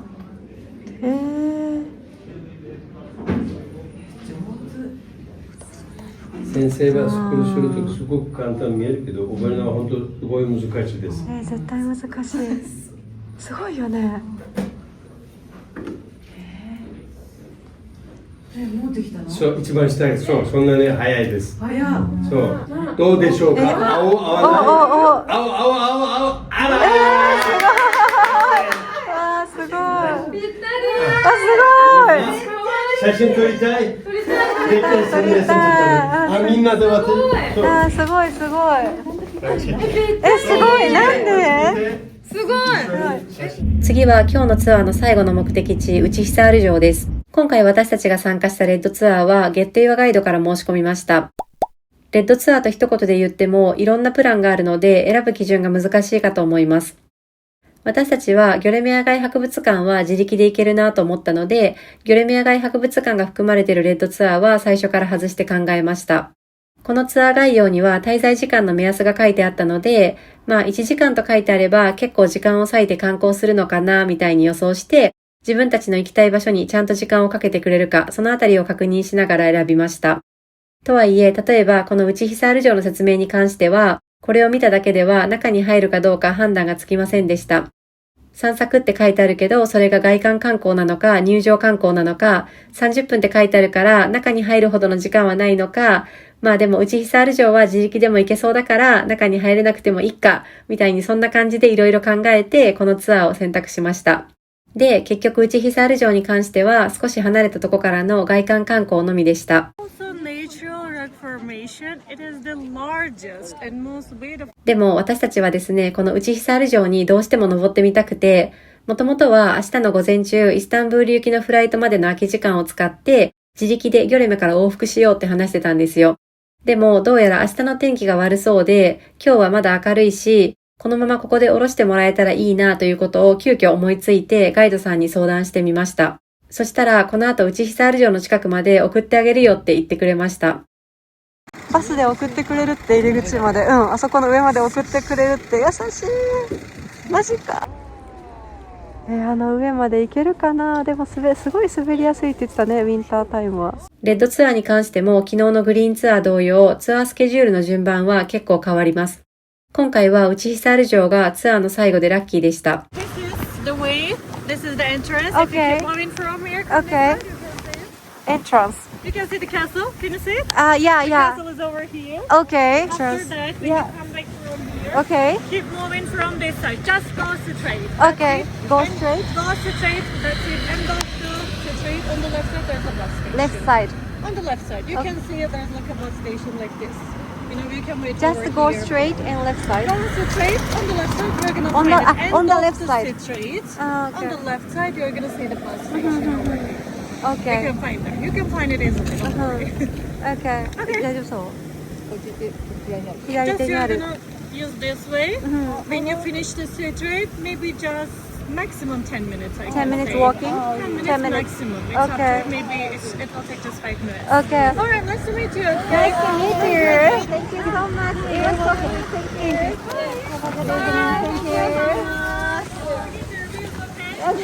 G: 先生はスクールするときすごく簡単に見えるけど、覚えるのは本当すごい難しいです。
B: 絶対難しい。すごいよね。
G: そう、一番下に、そう、そんなに早いです。早い。そう、どうでしょうか。青、あら。
B: すごい。すごい。
G: 写真撮りたい。みんなで渡る。
B: すごい。すごい。なんで？
A: 次は今日のツアーの最後の目的地、内久原城です。今回私たちが参加したレッドツアーはゲットユアガイドから申し込みました。レッドツアーと一言で言ってもいろんなプランがあるので選ぶ基準が難しいかと思います。私たちはギョレメア街博物館は自力で行けるなと思ったので、ギョレメア街博物館が含まれているレッドツアーは最初から外して考えました。このツアー概要には滞在時間の目安が書いてあったので、1時間と書いてあれば結構時間を割いて観光するのかなみたいに予想して、自分たちの行きたい場所にちゃんと時間をかけてくれるか、そのあたりを確認しながら選びました。とはいえ、例えばこの内久原城の説明に関しては、これを見ただけでは中に入るかどうか判断がつきませんでした。散策って書いてあるけど、それが外観観光なのか、入場観光なのか、30分って書いてあるから中に入るほどの時間はないのか、でも内久原城は自力でも行けそうだから中に入れなくてもいいか、みたいにそんな感じでいろいろ考えてこのツアーを選択しました。で、結局内久原城に関しては少し離れたとこからの外観観光のみでした。でも私たちはですね、この内久原城にどうしても登ってみたくて、もともとは明日の午前中イスタンブール行きのフライトまでの空き時間を使って自力でギョレメから往復しようって話してたんですよ。でもどうやら明日の天気が悪そうで、今日はまだ明るいし、このままここで降ろしてもらえたらいいなということを急遽思いついてガイドさんに相談してみました。そしたら、この後、内久原城の近くまで送ってあげるよって言ってくれました。
B: バスで送ってくれるって入り口まで、あそこの上まで送ってくれるって優しい。マジか。あの上まで行けるかな。でもすごい滑りやすいって言ってたね、ウィンタータイムは。
A: レッドツアーに関しても、昨日のグリーンツアー同様、ツアースケジュールの順番は結構変わります。今回は内久原城がツアーの最後でラッキーでした。
F: This is the way. This is the entrance.
B: Okay.
F: If you keep moving from here,
B: Okay. Entrance.
F: you can see the castle. Can you see it?
B: Yeah,
F: The
B: yeah.
F: castle is over here.
B: Okay.
F: After
B: Entrance.
F: that, when
B: Yeah.
F: you come back from here,
B: Okay.
F: keep moving from this side. Just go straight.
B: Okay. Go straight.
F: Go straight. That's it. And go to straight. On the left side, there's a bus station.
B: Left side.
F: On the left side, you
B: Okay.
F: can see there's like a bus station like this. You know, you can wait
B: Just
F: over
B: go
F: here.
B: straight and left side.
F: Go straight. On the left side, you're gonna
B: On
F: find
B: the-
F: it. And
B: on the
F: go
B: left
F: to
B: side.
F: straight.
B: Ah, okay.
F: On the left side, you're gonna see the bus station over here. You
B: Okay.
F: can find it. You can find it easily. Don't worry.
B: Okay.
F: Okay.
B: 大丈夫そう？左
F: Just
B: 手に
F: you're
B: ある。
F: gonna use this way. When you finish the straight, maybe just maximum 10 minutes. I
B: 10
F: can
B: minutes
F: say.
B: walking?
F: 10 minutes
B: 10 minutes.
F: maximum. It's
B: Okay.
F: up to, maybe it will take just 5 minutes.
B: Okay.
F: Alright, nice to meet you.
B: Nice to meet you. Thank you so much. You're welcome. Thank you. Have a good evening. Thank you.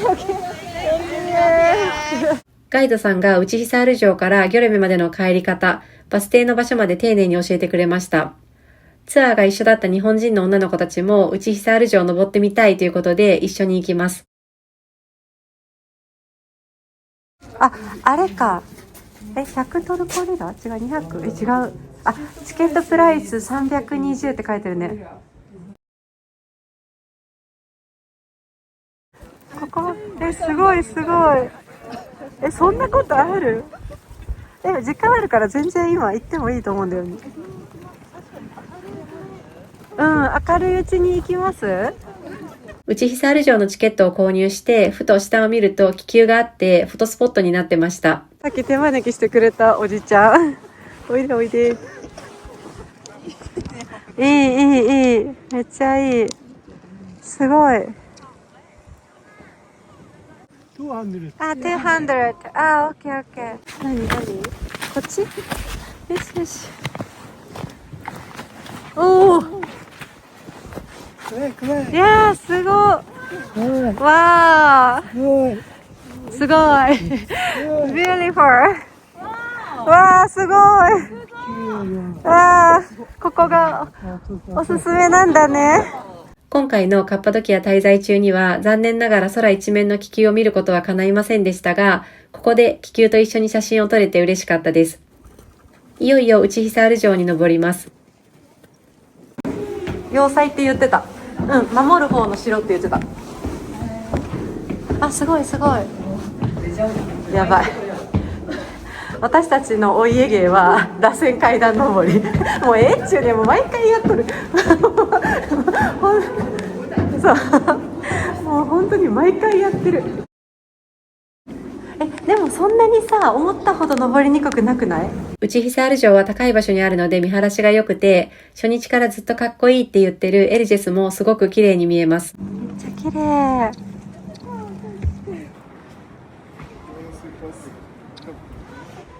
B: Okay. Thank you.
A: ガイドさんが内久原城からギョレメまでの帰り方、バス停の場所まで丁寧に教えてくれました。ツアーが一緒だった日本人の女の子たちも内久原城を登ってみたいということで一緒に行きます。
B: あれか。100トルコリラ？違う、200？違う。チケットプライス320って書いてるね。ここ、すごいすごい。そんなことある？でも時間あるから全然今行ってもいいと思うんだよね。明るいうちに行きます？
A: 内久原城のチケットを購入して、ふと下を見ると気球があってフォトスポットになってました。
B: さっき手招きしてくれたおじちゃん。おいでおいで。いい。めっちゃいい。すごい。200。200。オッケーオッケー。何こっち？よしよし。おお。いやー、すごい。わー。すごい。Beautiful。わー、すごい。わー、ここがおすすめなんだね。
A: 今回のカッパドキア滞在中には残念ながら空一面の気球を見ることは叶いませんでしたが、ここで気球と一緒に写真を撮れて嬉しかったです。いよいよ内久原城に登ります。
B: 要塞って言ってた。守る方の城って言ってた。すごいすごい。やばい。私たちのお家芸は螺旋階段登り。もうっちゅうね、もう毎回やっとる。そう。もう本当に毎回やってる。でもそんなにさ、思ったほど登りにくくなくない？
A: 内久原城は高い場所にあるので見晴らしが良くて、初日からずっとかっこいいって言ってるエルジェスもすごく綺麗に見えます。
B: めっちゃ綺麗。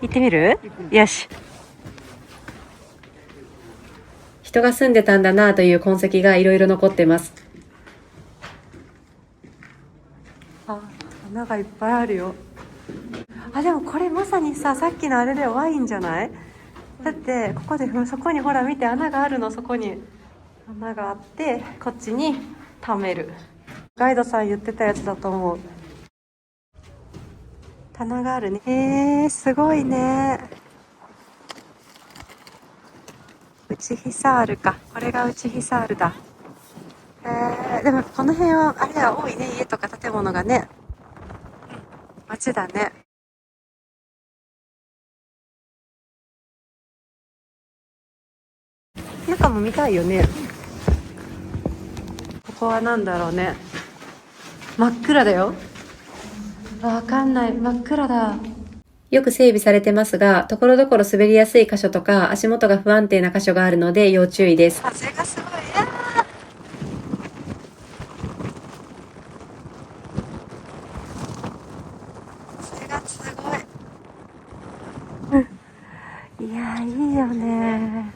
B: 行ってみる？よし。
A: 人が住んでたんだなという痕跡がいろいろ残ってます。
B: 花がいっぱいあるよ。でもこれまさにさ、さっきのあれでワインじゃない？だってここでそこにほら見て、穴があるの。そこに穴があって、こっちに溜める。ガイドさん言ってたやつだと思う。棚があるね。すごいね。内久原か。これが内久原だ。でもこの辺はあれは多いね、家とか建物がね。街だね。中も見たいよね。ここはなんだろうね。真っ暗だよ。わかんない。真っ暗だ。
A: よく整備されてますが、ところどころ滑りやすい箇所とか足元が不安定な箇所があるので要注意です。
B: 風がすごい。7月すごい。いや、いいよね。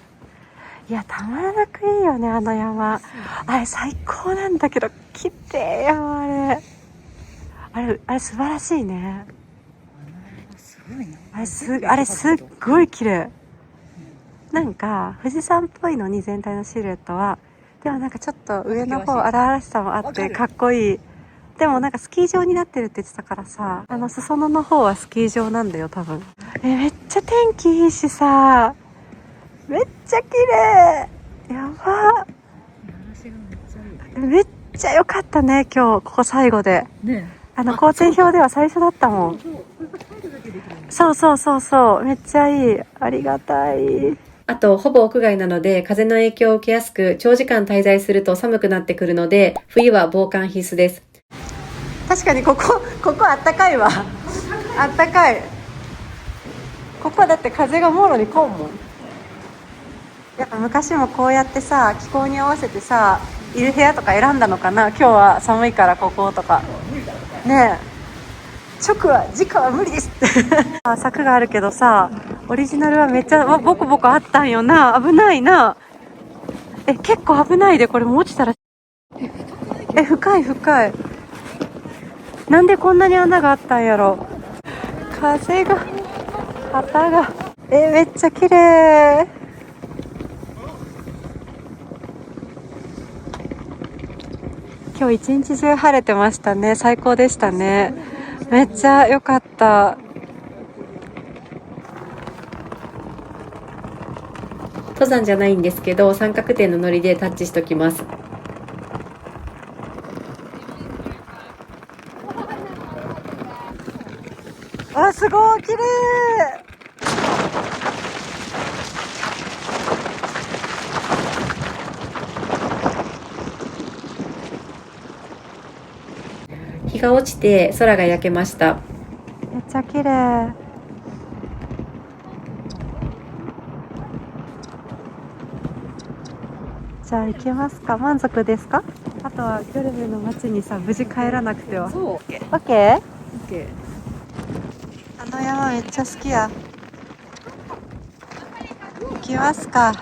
B: いや、たまらなくいいよね、あの山。あれ最高なんだけど、きれいよ、あれ。あれ素晴らしいね。あれすっごい綺麗。なんか富士山っぽいのに全体のシルエットは。でもなんかちょっと上の方荒々しさもあってかっこいい。でもなんかスキー場になってるって言ってたからさ、裾野の方はスキー場なんだよ多分。めっちゃ天気いいしさ、めっちゃ綺麗。やば。めっちゃ良かったね今日ここ最後で。工程表では最初だったもん。そうめっちゃいい。ありがたい。
A: あと、ほぼ屋外なので風の影響を受けやすく、長時間滞在すると寒くなってくるので、冬は防寒必須です。
B: 確かにここあったかいわ。あったかい。ここはだって風がもろにこうもん。やっぱ昔もこうやってさ、気候に合わせてさ、いる部屋とか選んだのかな。今日は寒いからこことかねえ。直は無理ですって柵があるけどさ、オリジナルはめっちゃボコボコあったんよな。危ないな。結構危ないで、これも落ちたら。深い。なんでこんなに穴があったんやろ。風が、旗が、めっちゃ綺麗。今日一日中晴れてましたね。最高でしたね。めっちゃ良かった。
A: 登山じゃないんですけど、三角点のノリでタッチしときます。
B: すごい綺麗。
A: 日が落ちて空が焼けました。
B: めっちゃ綺麗。じゃあ行きますか。満足ですか？あとはグルメの街にさ、無事帰らなくては。そう。オッケー？あの山めっちゃ好きや。行きますか。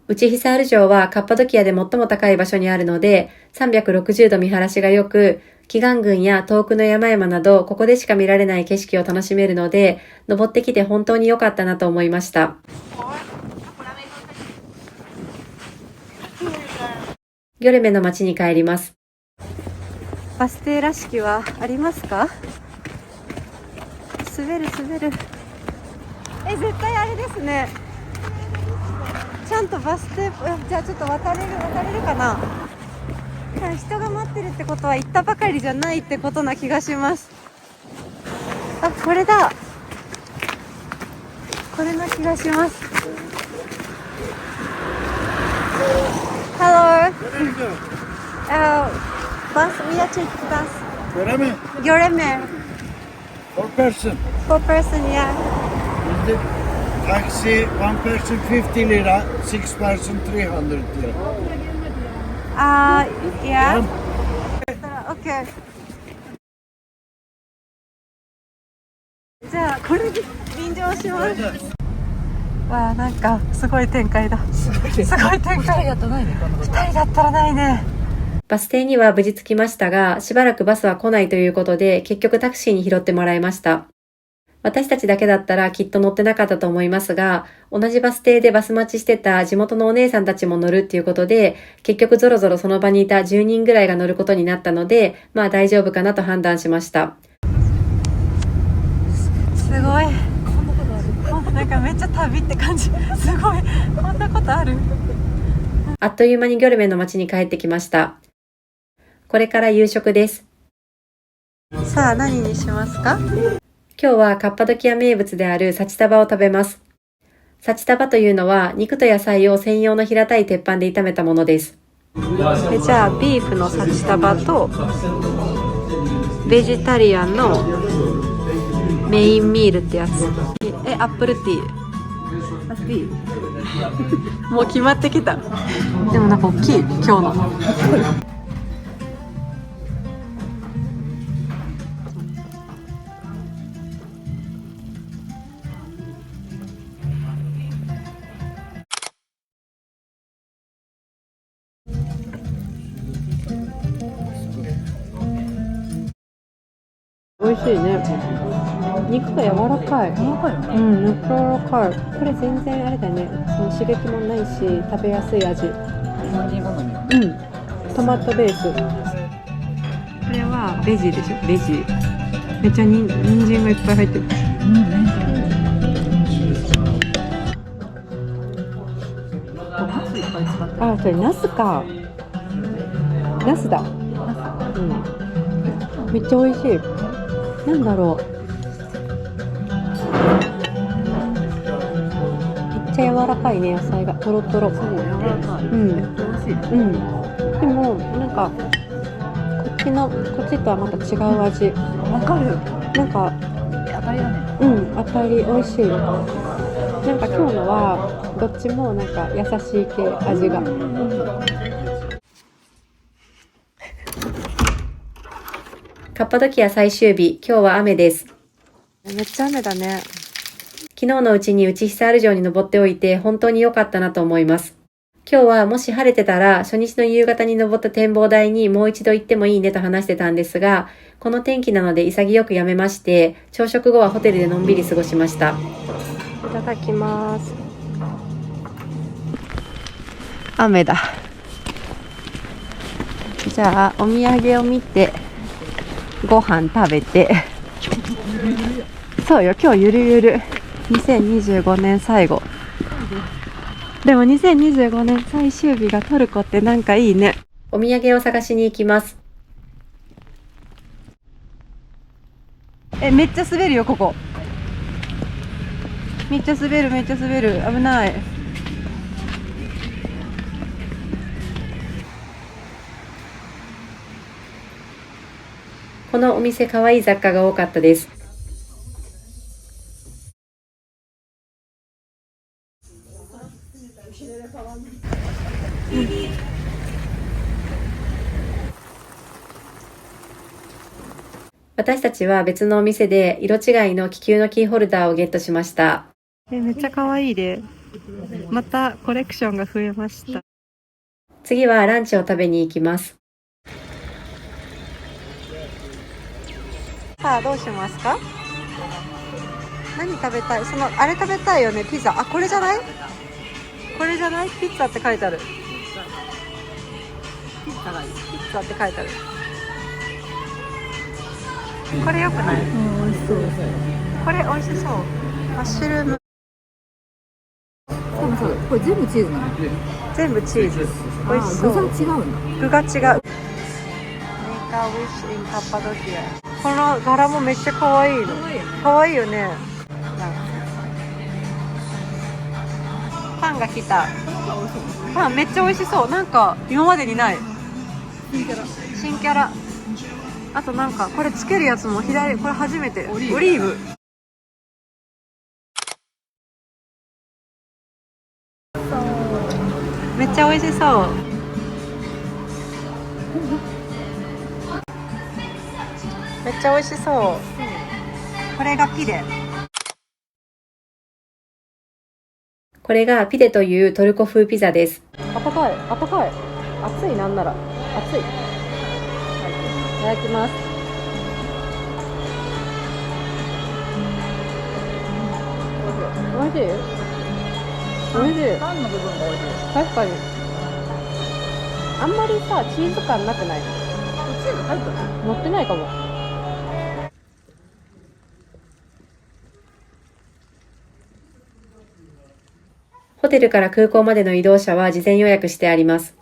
A: 内ヒサール城はカッパドキアで最も高い場所にあるので、360度見晴らしが良く、奇岩群や遠くの山々など、ここでしか見られない景色を楽しめるので、登ってきて本当に良かったなと思いました。ギョレメの街に帰ります。
B: バス停らしきはありますか？滑る。絶対あれですね。ちゃんとバス停、じゃあちょっと渡れるかな。人が待ってるってことは行ったばかりじゃないってことな気がします。これだ。これな気がします。Hello. Bus. We are taking bus. Göreme.
I: For person.
B: For person, yeah.
I: Taxi, one person 50 lira, 6 person 300 lira.
B: Yeah. Okay. じゃあこれで便乗します。わあ、なんかすごい展開だ。すごい展開。2人だったらないね。2人だったらないね。
A: バス停には無事着きましたが、しばらくバスは来ないということで、結局タクシーに拾ってもらいました。私たちだけだったらきっと乗ってなかったと思いますが、同じバス停でバス待ちしてた地元のお姉さんたちも乗るっていうことで、結局ぞろぞろその場にいた10人ぐらいが乗ることになったので、まあ大丈夫かなと判断しました。
B: すごい。なんかめっちゃ旅って感じ。すごい。こんなことある？
A: あっという間にギョルメの街に帰ってきました。これから夕食です。
B: さあ何にしますか？
A: 今日はカッパドキア名物であるサチタバを食べます。サチタバというのは肉と野菜を専用の平たい鉄板で炒めたものです。
B: じゃあビーフのサチタバとベジタリアンのメインミールってやつ。アップルティー。もう決まってきた。でもなんか大きい今日の。美味しいね。肉が柔らかい。
C: 柔らかいよね。
B: うん、肉柔らかい。これ全然あれだね。その刺激もないし、食べやすい味。
C: 日本人好み。
B: うん。トマトベース。これはベジでしょ。ベジ。めっちゃ人参がいっぱい入ってる。
C: ナスいっぱい使ってる。
B: あ、それナスか。ナスだ。うん。めっちゃ美味しい。なんだろう。めっちゃ柔らかいね、野菜が。とろとろ。
C: そう、柔らかい。
B: うん。
C: 美味しい。
B: うん。でも、なんか、こっちとはまた違う味。
C: わかる。
B: なんか、
C: 当たりだね。
B: うん、当たり美味しい。なんか今日のは、どっちもなんか優しい系、味が。
A: カッパドキア最終日、今日は雨です。
B: めっちゃ雨だね。
A: 昨日のうちに内久原城に登っておいて本当に良かったなと思います。今日はもし晴れてたら初日の夕方に登った展望台にもう一度行ってもいいねと話してたんですが、この天気なので潔くやめまして、朝食後はホテルでのんびり過ごしました。
B: いただきます。雨だ。じゃあお土産を見てご飯食べて。そうよ、今日ゆるゆる。2025年最後。でも2025年最終日がトルコってなんかいいね。
A: お土産を探しに行きます。
B: めっちゃ滑るよここ。めっちゃ滑る、めっちゃ滑る。危ない。
A: このお店可愛い雑貨が多かったです。私たちは別のお店で色違いの気球のキーホルダーをゲットしました。
B: めっちゃ可愛いで。またコレクションが増えました。
A: 次はランチを食べに行きます。
B: さあどうしますか？何食べたい？あれ食べたいよね、ピザ。あ、これじゃない？これじゃない？ピッツァって書いてある。ピッツァがいい。ピッツァって書いてある。これ良くない？
C: 美味しそう。
B: これ美味しそう。マッシュルーム。
C: 多分そう。これ全部チーズなの？
B: 全部チーズ。美味しそう。
C: 具が違うんだ。
B: 具が違う。メーカーウィッシュインカッパドキア。この柄もめっちゃ可愛いの。可愛いよね。パンが来た。パンめっちゃ美味しそう。なんか今までにない。新キャラ。あとなんかこれつけるやつも左、これ初めて。オリーブ。めっちゃ美味しそう。めっちゃ美味しそう。これがピデ。
A: これがピデというトルコ風ピザです。
B: あったかい、あったかい。熱い、なんなら熱い。いただきます。おいしい。おいしい。
C: パンの部分が美味しい。
B: 確かに。あんまりさ、チーズ感なくない？
C: チーズ入ってる？
B: 乗ってないかも。
A: ホテルから空港までの移動車は事前予約してあります。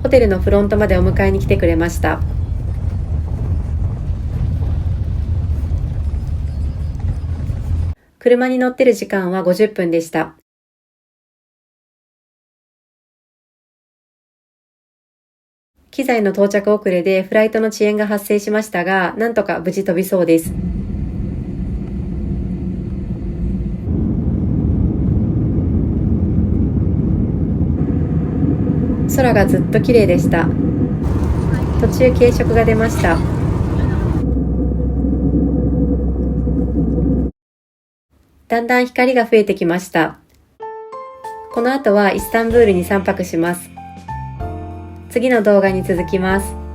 A: ホテルのフロントまでお迎えに来てくれました。車に乗ってる時間は50分でした。機材の到着遅れでフライトの遅延が発生しましたが、なんとか無事飛びそうです。空がずっと綺麗でした。途中軽食が出ました。だんだん光が増えてきました。この後はイスタンブールに3泊します。次の動画に続きます。